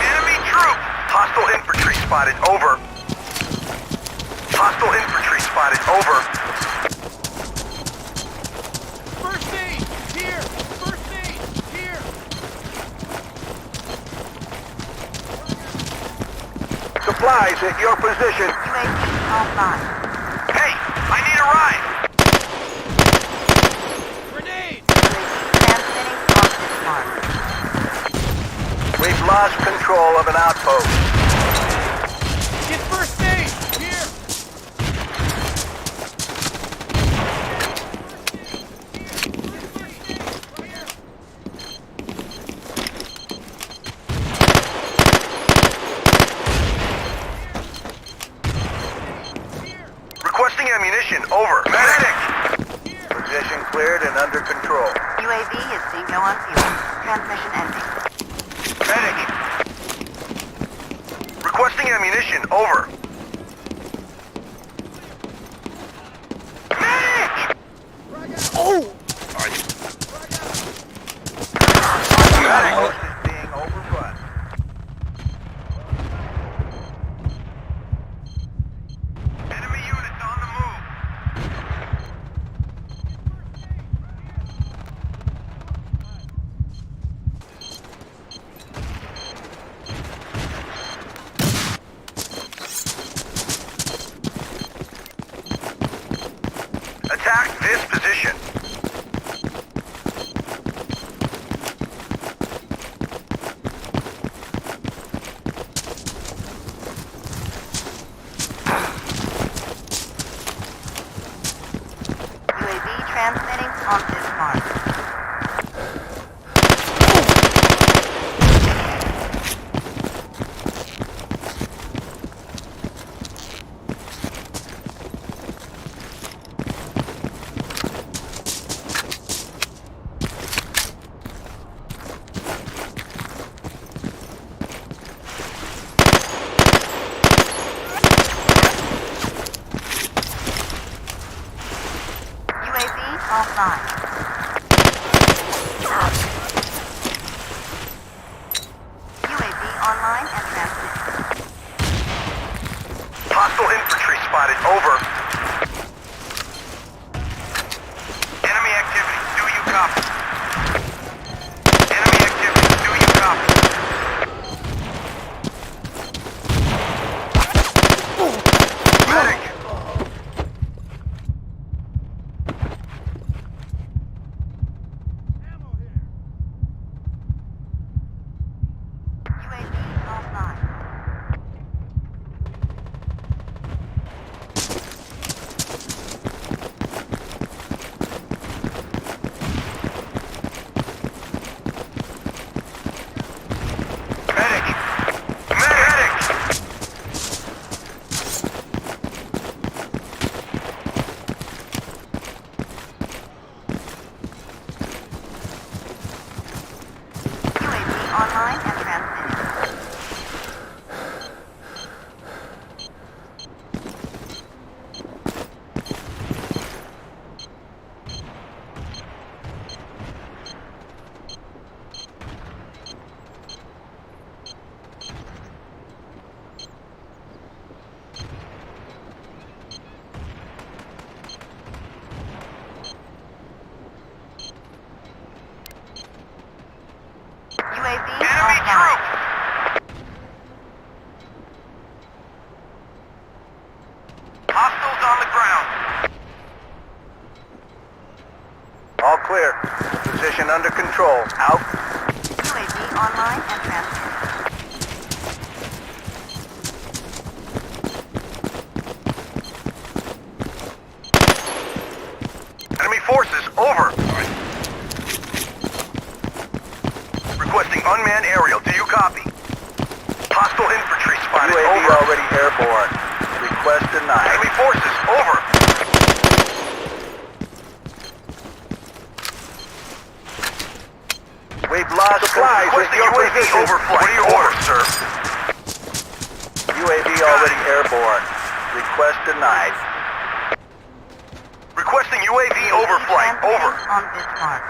Enemy troops! Hostile infantry spotted. Over. Hostile infantry spotted. Over. First aid! Here! First aid! Here! Supplies at your position. UAV offline. Hey, I need a ride. Grenade! UAV transmitting positive mark. We've lost control of an outpost. Get first aid! Here! Requesting ammunition. Over. Medic! Position cleared and under control. UAV is bingo on fuel. Transmission ending. Medic! Requesting ammunition. Over. Medic! Oh! Outpost is being overrun. Enemy units on the move. UAV Enemy offline. troops! Hostiles on the ground. All clear. Position under control. Out. UAV online and transmitting. Enemy forces over. Requesting unmanned aerial. Do you copy? Hostile infantry spotted. UAV over. already airborne. Request denied. Enemy forces over. We've lost supplies with Requesting your UAV position. overflight. What are your orders, sir? UAV already airborne. Request denied. Requesting UAV overflight. Over. On this mark.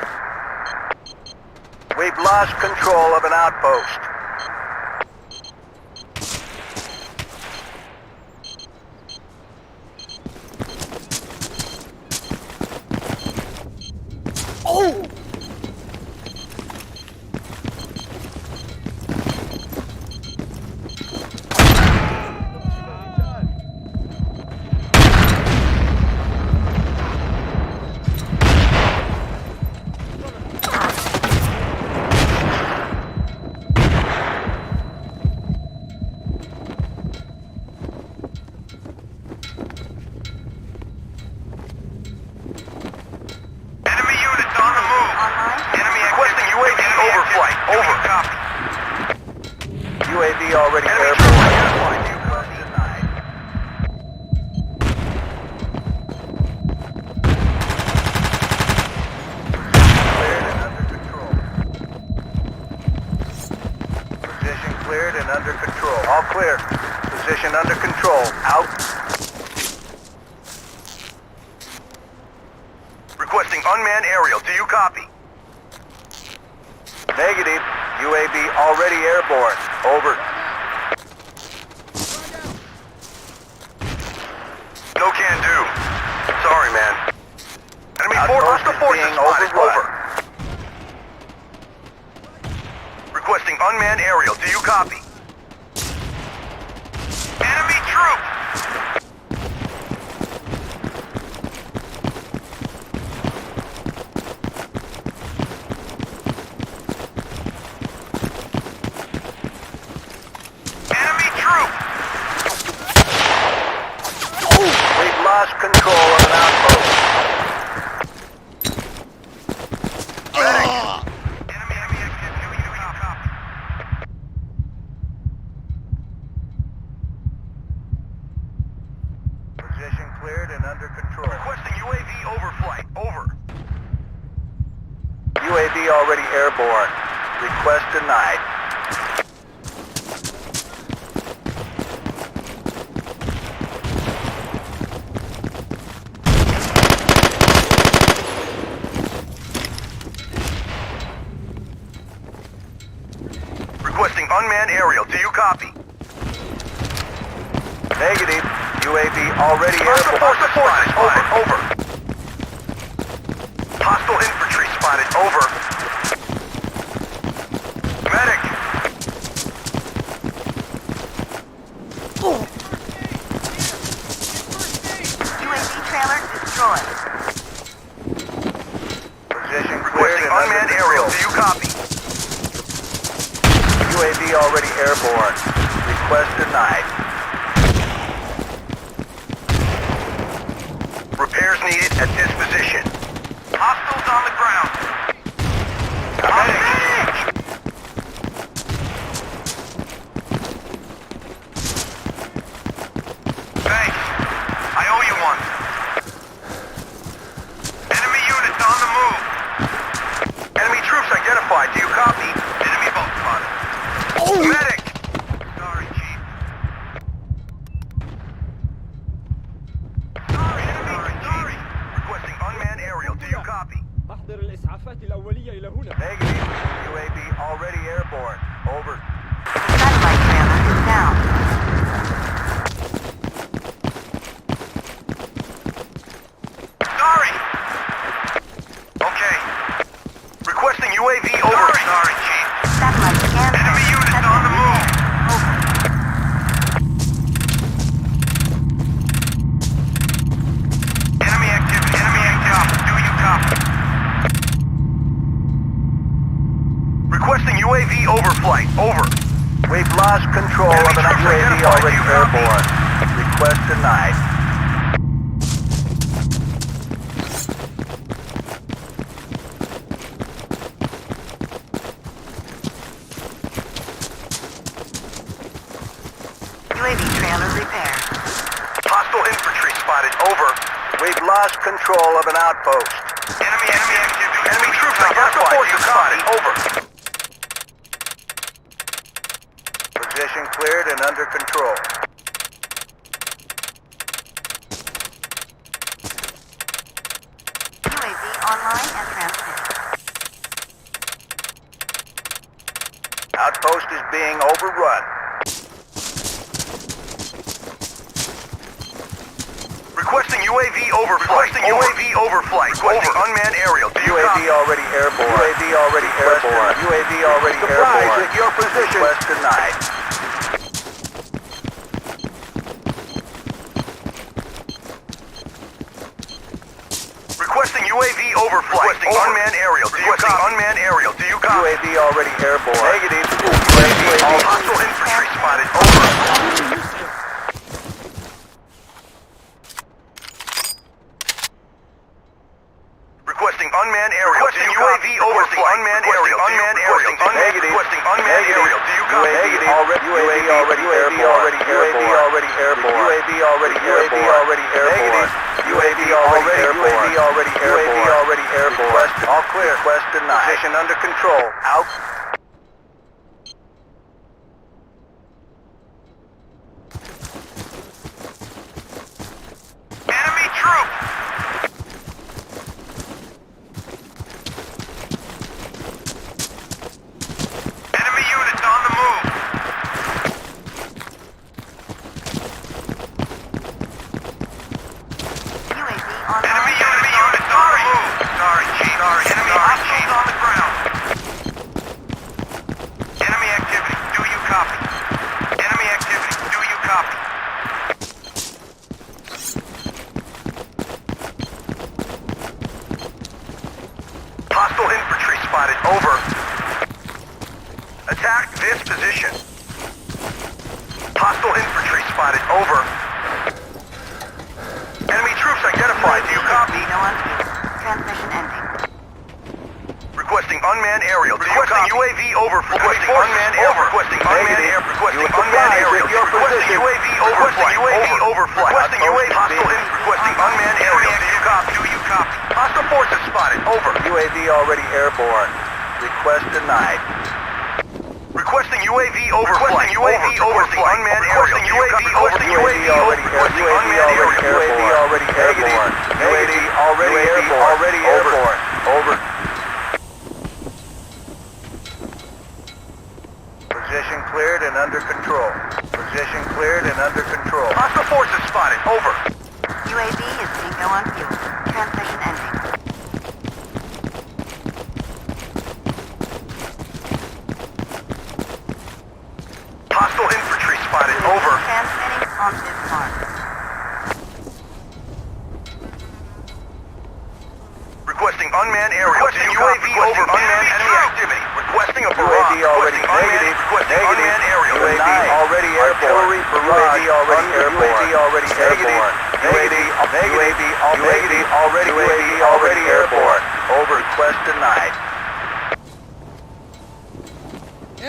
We've lost control of an outpost. Enemy units on the move. Online. Enemy requesting UAV overflight. Over. Copy. UAV already Enemy airborne. troops identified. Request denied. Cleared and under control. Position cleared and under control. All clear. Position under control. Out. Requesting unmanned aerial. Do you copy? Negative. UAV already airborne. Over. No can do. Sorry, man. Enemy hostile forces being spotted. overrun. Over. Requesting unmanned aerial. Do you copy? Enemy troops! Enemy troops! We've lost control of an outpost. Enemy activity. Do you copy? Position cleared and under control. Requesting UAV overflight. Over. UAV already airborne. Request denied. Requesting unmanned aerial. Do you copy? Negative. UAV already Hostile airborne. forces spotted. Over. Hostile infantry spotted. Over. Medic. UAV trailer destroyed. Position cleared Requesting and under unmanned control. aerial. Do you copy? UAV already airborne. Request denied. Repairs needed at this position. Hostiles on the ground. Medic. Thanks. I owe you one. Enemy units on the move. Enemy troops identified. Do you copy? Enemy boat spotted. Medic! Sorry, Chief. Sorry. Requesting unmanned aerial. Do you copy? أحضر الإسعافات الأولية إلى هنا. Negative. UAV already airborne. Over. Satellite trailer is down. Sorry! Okay. Requesting UAV over. Sorry, Chief. Satellite scan. Enemy units has on the been move. repaired. Over. Enemy activity. Enemy activity. Do you copy? Requesting UAV overflight. Over. We've lost control of an UAV already airborne. Request denied. UAV trailer repaired. Hostile infantry spotted. Over. We've lost control of an outpost. Enemy activity. Enemy troops identified. Do you spotted. Over. Position cleared and under control. UAV online and transmitting. Outpost is being overrun. Requesting UAV overflight. Requesting UAV overflight. Requesting unmanned aerial. Do you UAV copy? already airborne. UAV already airborne. UAV already airborne. Supplies at your position. Request denied. Requesting UAV overflight. Requesting unmanned aerial. Do you copy? Unmanned aerial. Do you copy? UAV already airborne. Negative. All hostile infantry spotted. Over. Requesting unmanned aerial. Requesting UAV overflight. Unmanned aerial. Unmanned aerial. Negative. Requesting unmanned aerial. Do you copy? UAV already airborne. UAV already airborne. UAV already airborne. UAV already airborne. UAV already airborne. UAV already airborne. All clear. Request denied. Position under control. Out. Enemy troop. Enemy units on the move. UAV online. Enemy units on the move. Sorry, Chief. Sorry, enemy hostiles on the ground. Enemy activity. Do you copy? Enemy activity. Do you copy? Hostile infantry spotted. Over. Attack this position. Hostile infantry spotted. Over. Enemy troops identified. Do you copy? No on view. Transmission ending. Requesting unmanned aerial. Requesting UAV overflight. Requesting unmanned air. Requesting unmanned air. Requesting unmanned aerial. Requesting UAV overflight. UAV overflight. Requesting UAV hostile in. Requesting unmanned aerial. Do you copy? Do you copy? Hostile forces spotted. Over. UAV already airborne. Request denied. Requesting UAV overflight. UAV overflight. Unmanned aerial. Requesting UAV. Requesting UAV already requesting UAV unmanned already aerial. UAV already airborne. UAV already airborne. Already airborne. Over. Position cleared and under control. Position cleared and under control. Hostile forces spotted. Over. UAV is being no on fuel. Transmission ending. Hostile infantry spotted. Over. Transmitting on this mark. Requesting unmanned aerial. Requesting UAV over. Unmanned enemy activity. Requesting a barrage. UAV already Requesting unmanned. Requesting unmanned aerial. UAV already airborne. UAV already airborne. UAV already airborne. UAV already airborne. Over. Request denied.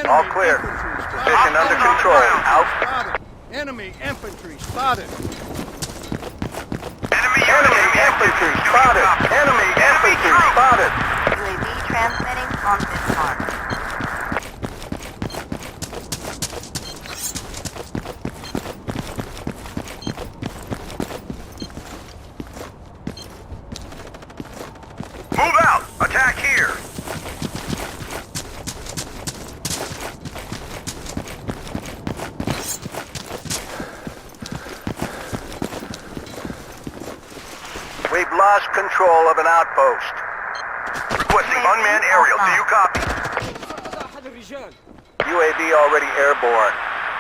All clear. Position under control. Out. Enemy infantry spotted. Enemy infantry spotted. Enemy infantry spotted. UAV transmitting on this mark. Move out. Attack here. We've lost control of an outpost. Requesting unmanned aerial. Do you copy? رجال. UAV already airborne.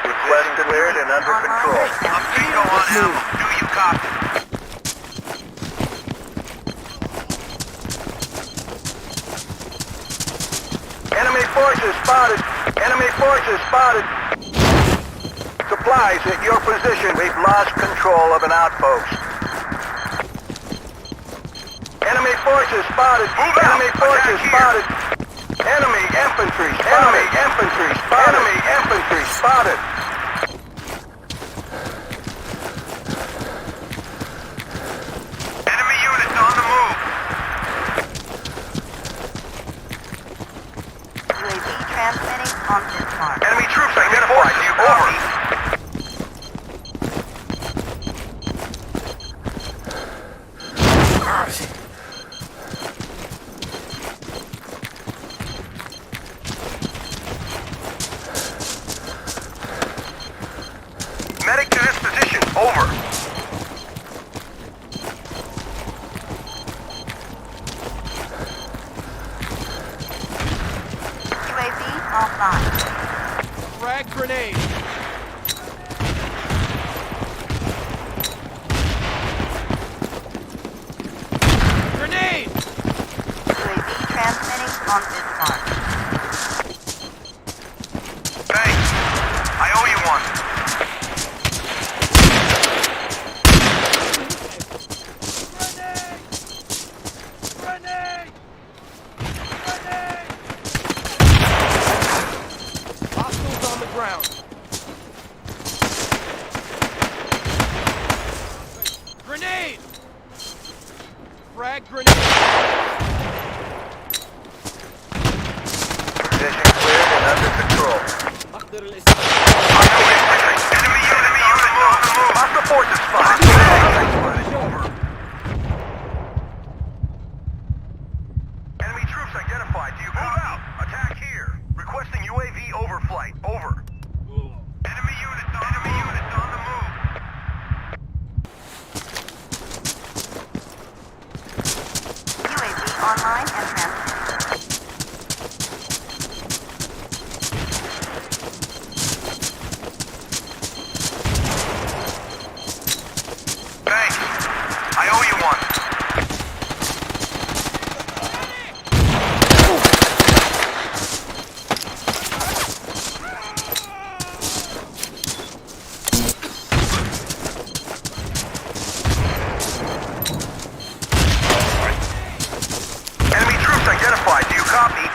Request cleared and under control. I'm bingo on ammo. Do you copy? Enemy forces spotted. Enemy forces spotted. Supplies at your position. We've lost control of an outpost. Enemy forces spotted. Enemy forces spotted. Enemy infantry. Enemy infantry spotted. Enemy infantry spotted. Enemy units on the move. UAV transmitting on this mark. Enemy troops identified. You over. Medic to this position. Over. UAV offline. Frag grenade. Grenade! UAV transmitting on this mark. Thanks. I owe you one. Grenade! Grenade! Hostiles on the ground. Grenade! Frag grenade! Position cleared and under control. أحضر الإسعاف. Enemy unit on the move. Hostile forces spotted. Over. Enemy troops identified. Do you move out? Attack here. Requesting UAV overflight. Over. Enemy units on the move. UAV online and transmitting. Thanks. I owe you one. Enemy troops identified. Do you copy?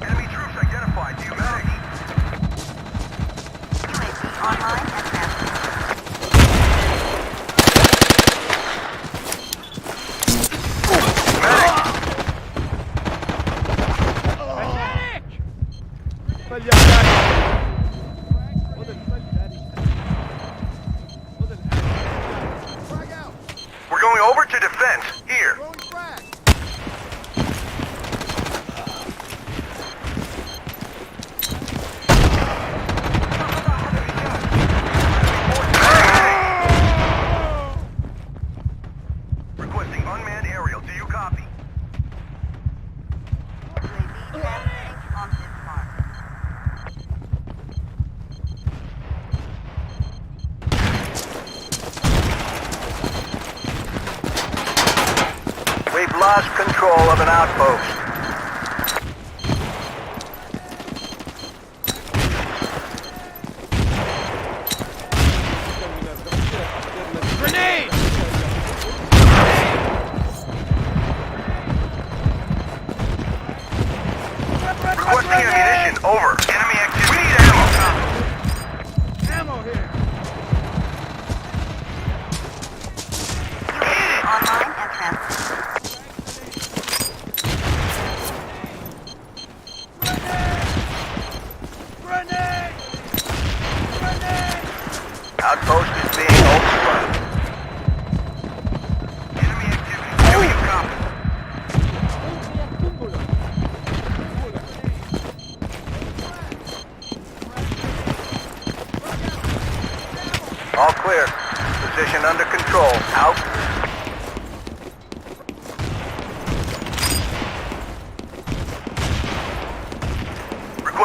Enemy troops identified. Do you medic? UAV online and transmitting. فليحتاج. خذ الفل. خذ الفل. Frag out. We're going over to defense. Here. Throwing frag. Requesting unmanned aerial. Do you copy? UAV transmitting on this mark. We've lost control of an outpost. Grenade! Requesting ammunition. Over. Enemy activity. We need ammo. Ammo here. UAV online and transmitting. Grenade! Grenade! Outpost is being overrun. Enemy activity. Do you copy? All clear. Position under control. Out.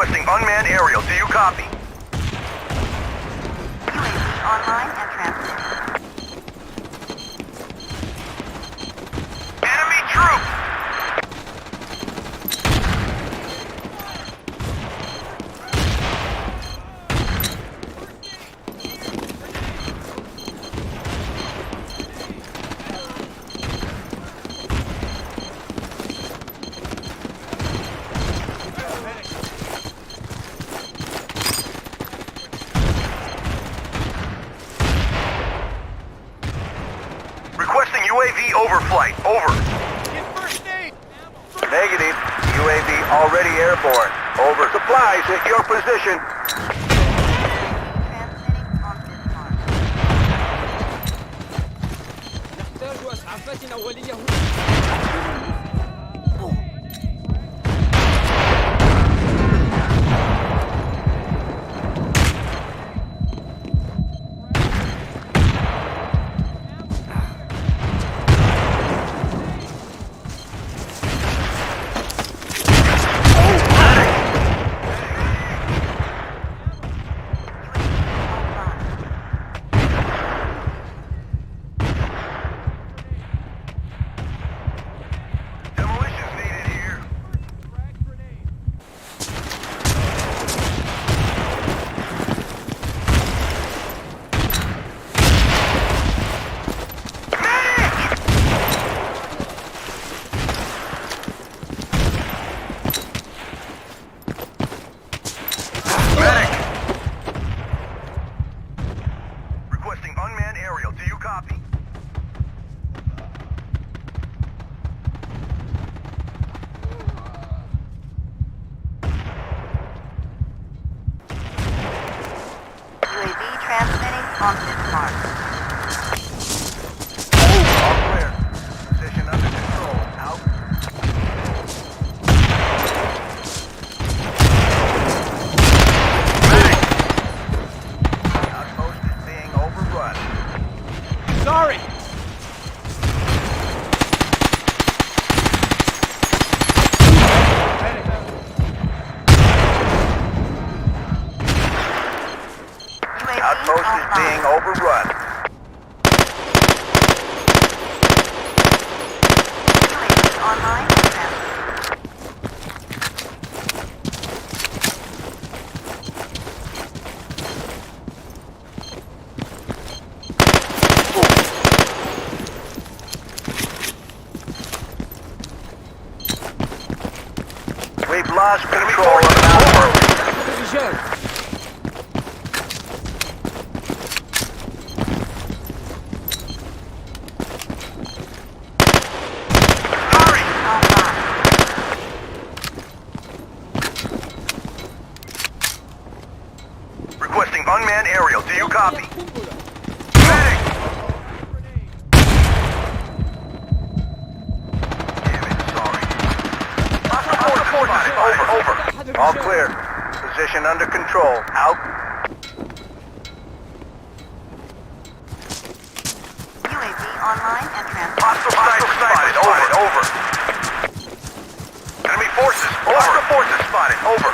Requesting unmanned aerial. Do you copy? UAV online and transmitting. Enemy troops! Requesting UAV overflight. Over. Get first aid! Negative. UAV already airborne. Over. Supplies at your position. Transmitting on this mark. نحتاج إسعافات أولية هنا. Demolitions needed here. Frag grenade. Medic! Requesting unmanned aerial. Do you copy? UAV transmitting on this mark. All clear. Position under control. Out. Medic! Outpost is being overrun. Sorry! UAV Outpost is being online. overrun. UAV online and transmitting. We've lost control of the outpost. الرجال. Hurry! Online. Requesting unmanned aerial. Do you copy? قنبلة. Medic! Damn it, sorry. Hostile forces spotted. Over. All clear. Position under control. Out. UAV online and transmitting. Hostile sniper spotted. Over. Enemy forces. Hostile forces spotted. Over.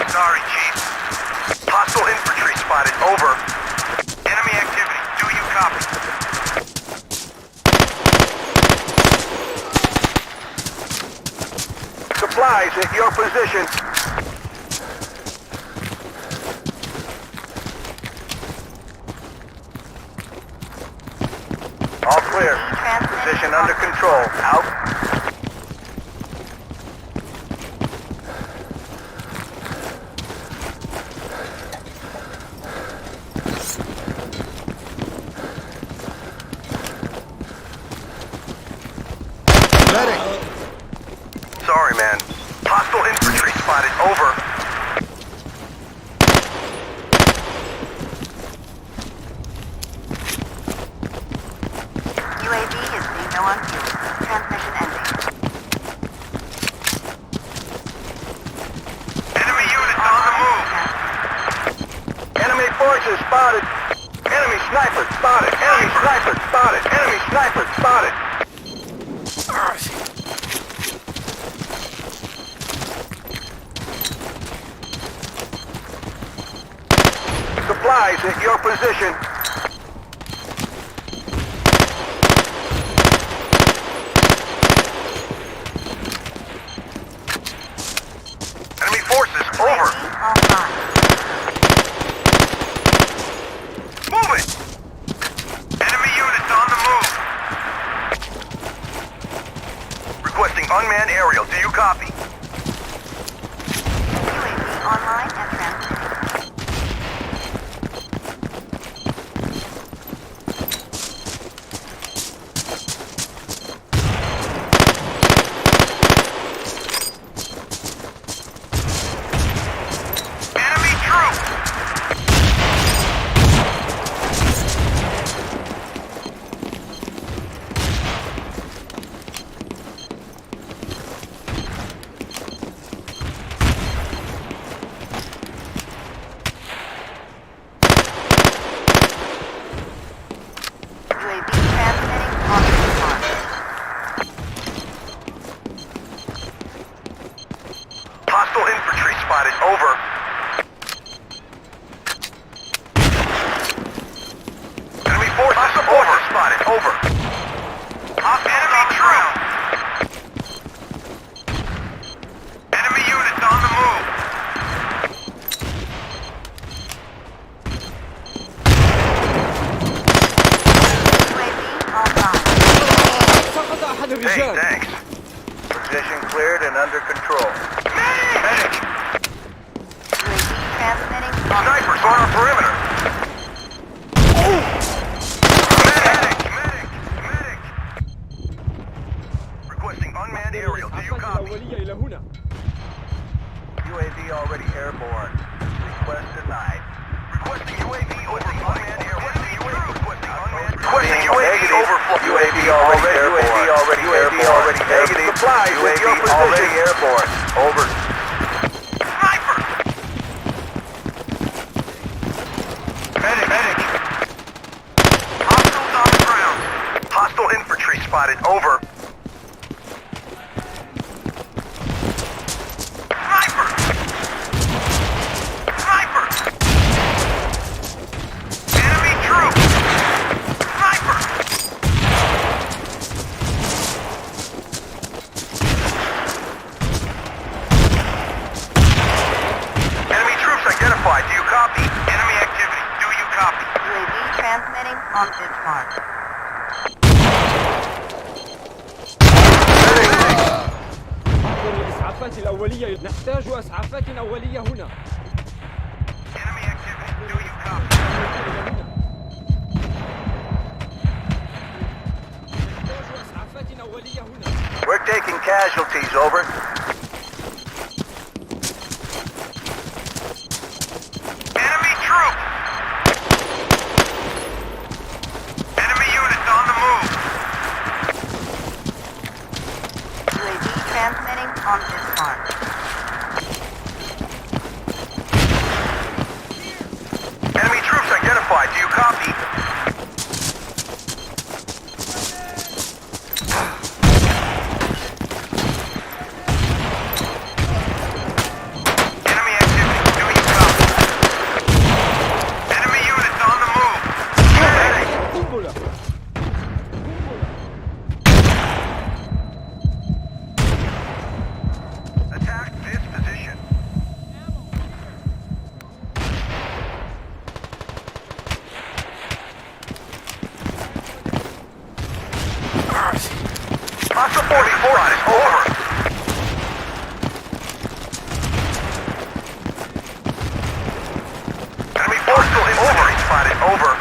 Sorry, Chief. Hostile infantry spotted. Over. Enemy activity. Do you copy? Supplies at your position. All clear. Position under control. Out. Medic. Sorry, man. Hostile infantry spotted. Over. UAV is being no on fuel. Transmission ending. Enemy units on the move. Enemy forces spotted. Enemy sniper spotted. Enemy sniper spotted. Enemy sniper spotted. supplies at your position. Enemy forces, over. Online. Move it! Enemy units on the move. Requesting unmanned aerial. Do you copy? UAV online and transmitting. Enemy troops! UAV transmitting on this mark. Hostile infantry spotted. Over. Enemy forces over. Spotted. Over. Enemy troops. Enemy units on the move. UAV online. سقط أحد Hey, الرجال. thanks. Position cleared and under control. Medic! UAV transmitting on Snipers on our perimeter. Medic! Medic! Requesting unmanned aerial. Do you الإسعافات copy? الأولية إلى هنا. UAV already airborne. Request denied. Requesting UAV overflow. Unmanned aerial. Requesting UAV overflow. UAV already airborne. UAV already negative. Supplies at your position. Already airborne. Over. Sniper! Medic! Hostiles on the ground. Hostile infantry spotted. Over. Sniper! Sniper! Enemy troops! Sniper! Enemy troops identified. Do you copy? Enemy activity. Do you copy? UAV transmitting on this mark. أحضر الإسعافات الأولية. نحتاج إسعافات أولية هنا. Enemy activity. Do you copy? نحتاج إسعافات أولية هنا. We're taking casualties. Over. Enemy troops! Enemy units on the move. UAV transmitting on this mark. Enemy troops identified. Do you copy? Enemy activity. Do you copy? Enemy units on the move. Medic! قنبلة. Attack this position. Hostile 44 on it. Over. Enemy hostile infantry spotted. Over.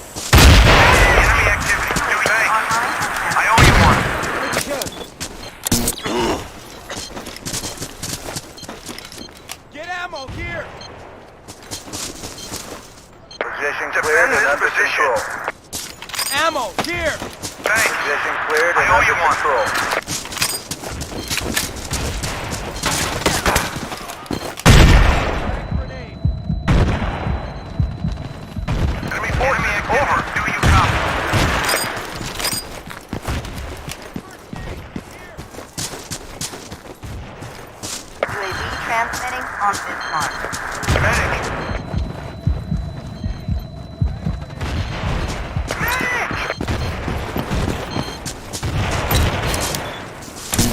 Enemy activity. Do you think? Online and I owe you one. رجال. Get ammo here! Position cleared and under control. Ammo here! Thanks. Position cleared and under control. Grenade! Enemy forces over. Do you copy? on this mark. Medic!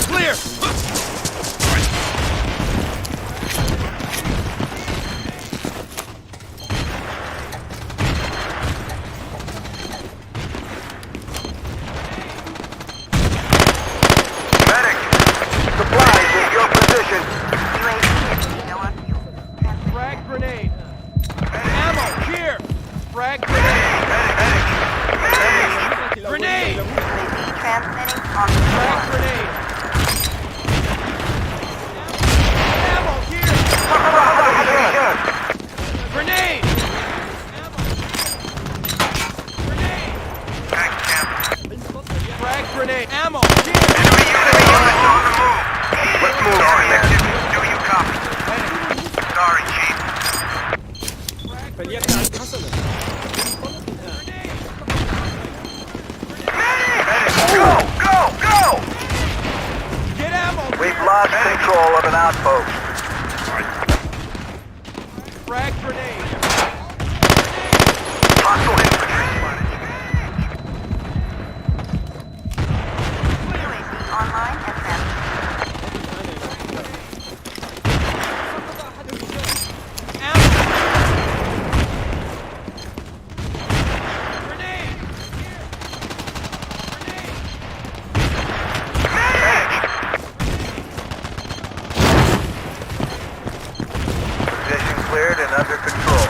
Clear! Medic! Supplies in your position. UAV is low on fuel. Transmitting. Frag grenade! Ammo! Here! Frag grenade! Grenade! UAV transmitting on this Frag mark. grenade! Ammo! Here! Grenade! Grenade! Frag grenade! Ammo! Here! Let's move. Sorry, do you copy? Sorry, Chief. فليكن عنك حسنا. Go! Get ammo! We've lost control of an outpost. Frag grenade! Hostile infantry spotted. UAV online and transmitting. Ammo! Grenade! Position cleared and under control.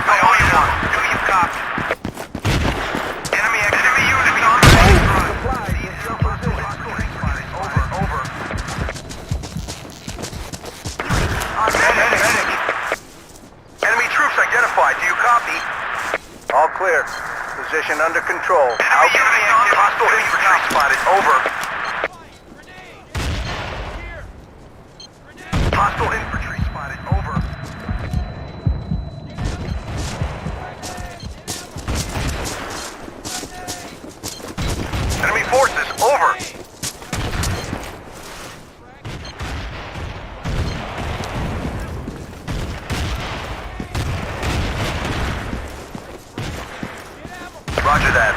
I owe you one. Do you copy? Enemy units on the way. Supplies in your position. Over. Medic! Enemy troops identified. Do you copy? All clear. Position under control. Enemy units on the hostile infantry spotted. Over. Hostile infantry spotted. Over. Enemy forces. Over. Roger that.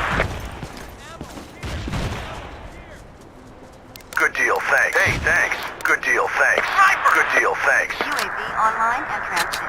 Good deal, thanks. Hey, thanks. Good deal, thanks. Good deal, thanks. UAV online and transmitting.